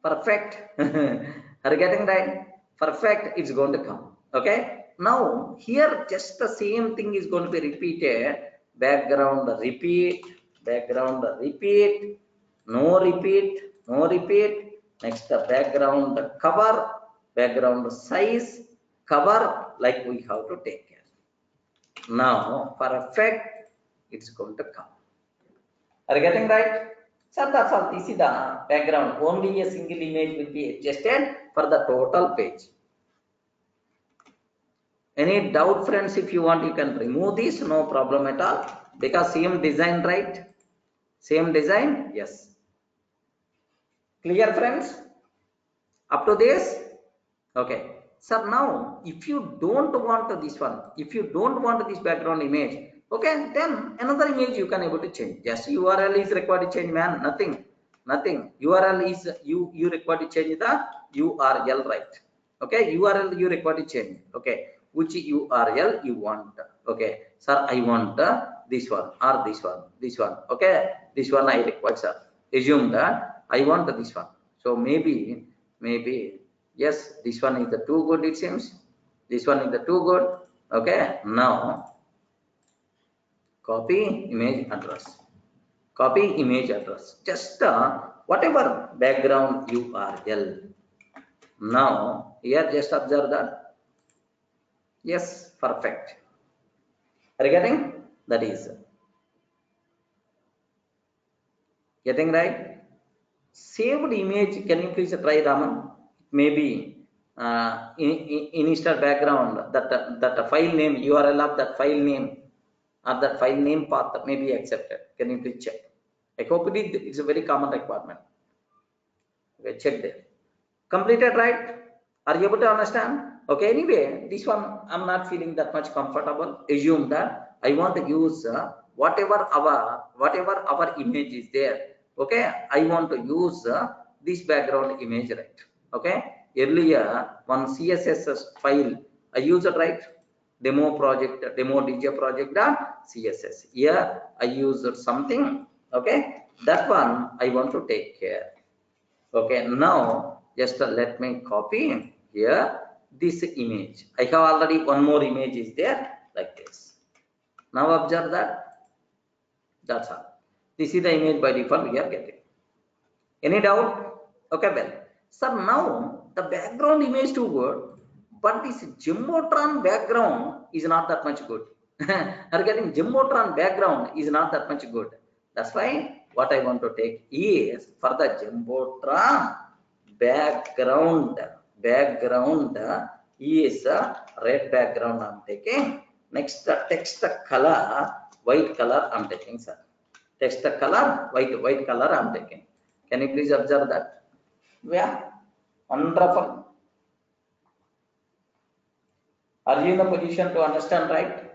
Perfect. Are you getting right? Perfect. It's going to come. Okay. Now here just the same thing is going to be repeated. Background repeat. No repeat. Next the background cover. Background size. Cover, like we have to take care. Now perfect. It's going to come. Are you getting right? So that's all. This is the background. Only a single image will be adjusted for the total page. Any doubt, friends? If you want, you can remove this. No problem at all. Because same design, right? Same design. Yes. Clear, friends? Up to this? Okay. So now, if you don't want this one, if you don't want this background image, okay, then another image you can able to change. Just URL is required to change, man. Nothing. URL is you required to change the URL, right? Okay, URL you required to change. Okay, which URL you want? Okay, sir, I want this one or this one. Okay, this one I require, sir. Assume that I want this one. So maybe yes, this one is the too good. It seems this one is the too good. Okay, now copy image address. Just whatever background URL. Now here just observe that. Yes, perfect. Are you getting? That is getting right. Saved image. Can you please try, Raman? Maybe initial background that file name, URL of that file name or that file name path may be accepted. Can you please check? I hope it's a very common requirement. Okay, check there. Completed, right? Are you able to understand? Okay, anyway, this one I'm not feeling that much comfortable. Assume that I want to use whatever our image is there. Okay, I want to use this background image, right? Okay, earlier one CSS file I used, right? Demo DJ project CSS. Here I used something. Okay, that one I want to take care. Okay, now just let me copy here this image. I have already one more image is there like this. Now observe that. That's all. This is the image by default we are getting. Any doubt? Okay, well, sir, now the background image too good, but this Jumbotron background is not that much good. Are getting Jumbotron background is not that much good. That's why what I want to take is for the Jumbotron background is a red background I'm taking. Next text color white color I'm taking, sir. Text color white color I'm taking. Can you please observe that? Yeah, wonderful. Are you in the position to understand, right?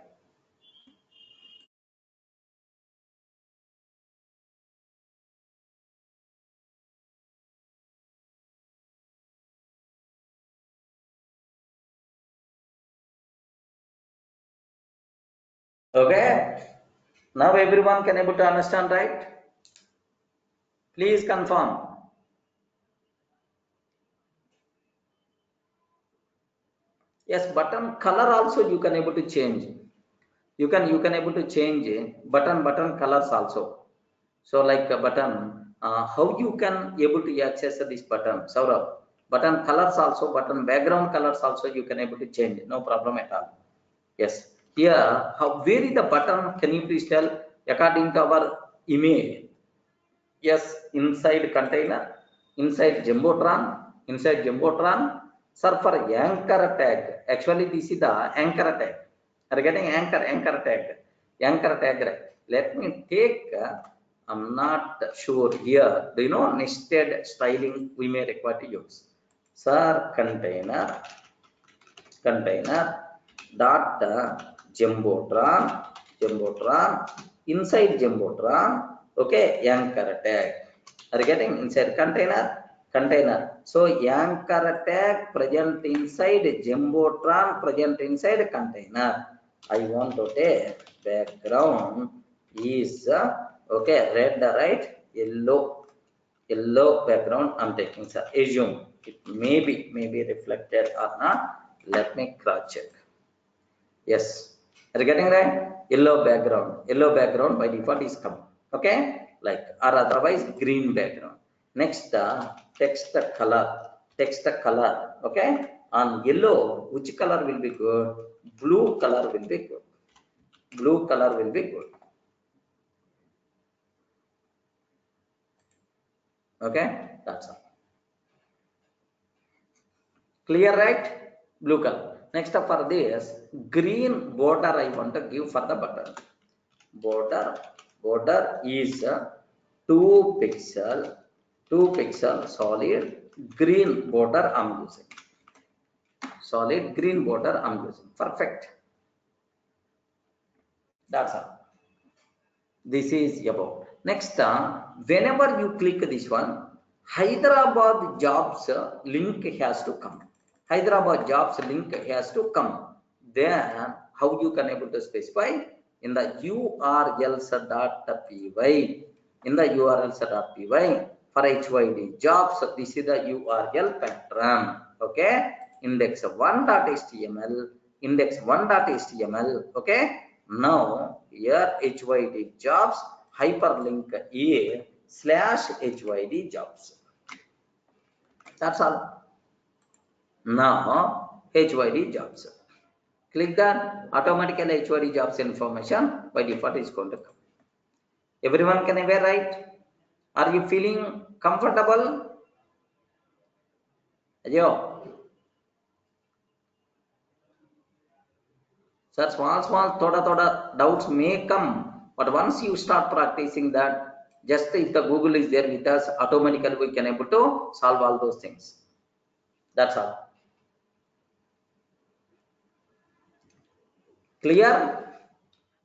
Okay. Now everyone can able to understand, right? Please confirm. Yes, button color also you can able to change. You can able to change button colors also. So like a button, how you can able to access this button, Saurabh? Button colors also, button background colors also you can able to change. No problem at all. Yes. Here, where is the button? Can you please tell according to our image? Yes, inside container, inside Jumbotron, sir, for anchor tag. Actually, this is the anchor tag. Are getting anchor tag, right? Let me take, I'm not sure here. Do you know nested styling we may require to use? Sir, container dot Jumbotron, inside Jumbotron, okay, anchor tag. Are you getting inside container? So anchor tag present inside Jumbotron, present inside container. I want to take background is okay, red, right? Yellow background I'm taking, sir. Assume it may be reflected or not. Let me cross check. Yes, are you getting right? Yellow background by default is coming. Okay, like or otherwise green background. Next, text color. Okay, on yellow, which color will be good? Blue color will be good. Okay, that's all. Clear, right? Blue color. Next up for this, green border I want to give for the button. Border is 2 pixel solid green border I'm using. Perfect. That's all. This is about. Next, whenever you click this one, Hyderabad jobs link has to come. Then how you can able to specify in the urls.py. For HYD jobs, this is the URL pattern. Okay, index1.html, okay. Now here HYD jobs hyperlink a /HYD jobs. That's all. Now HYD jobs. Click that, automatically HYD jobs information by default is going to come. Everyone can aware, right? Are you feeling comfortable? Yo. Sir, small thoda doubts may come, but once you start practicing that, just if the Google is there with us, automatically we can able to solve all those things. That's all. Clear?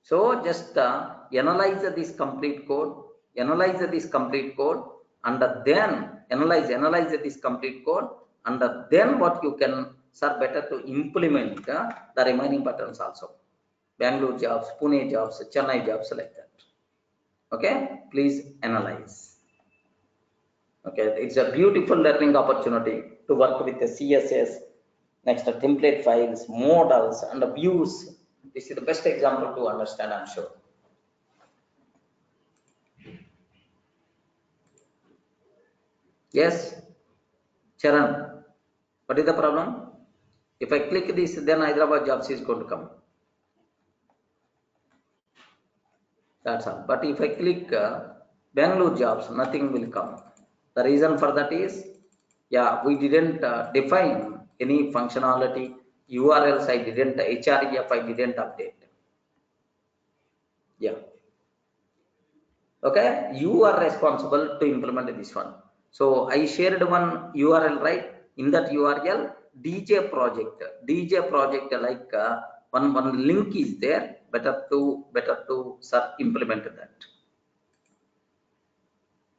So just analyze this complete code, and then analyze this complete code, and then what you can, sir, better to implement the remaining buttons also. Bangalore jobs, Pune jobs, Chennai jobs, like that. Okay, please analyze. Okay, it's a beautiful learning opportunity to work with the CSS, next the template files, models, and the views. This is the best example to understand, I'm sure. Yes, Charan, what is the problem? If I click this, then Hyderabad jobs is going to come. That's all. But if I click Bangalore jobs, nothing will come. The reason for that is, yeah, we didn't define any functionality. URLs I didn't, href I didn't update. Yeah. Okay, you are responsible to implement this one. So I shared one URL, right? In that URL, DJ project like one link is there. Better to implement that.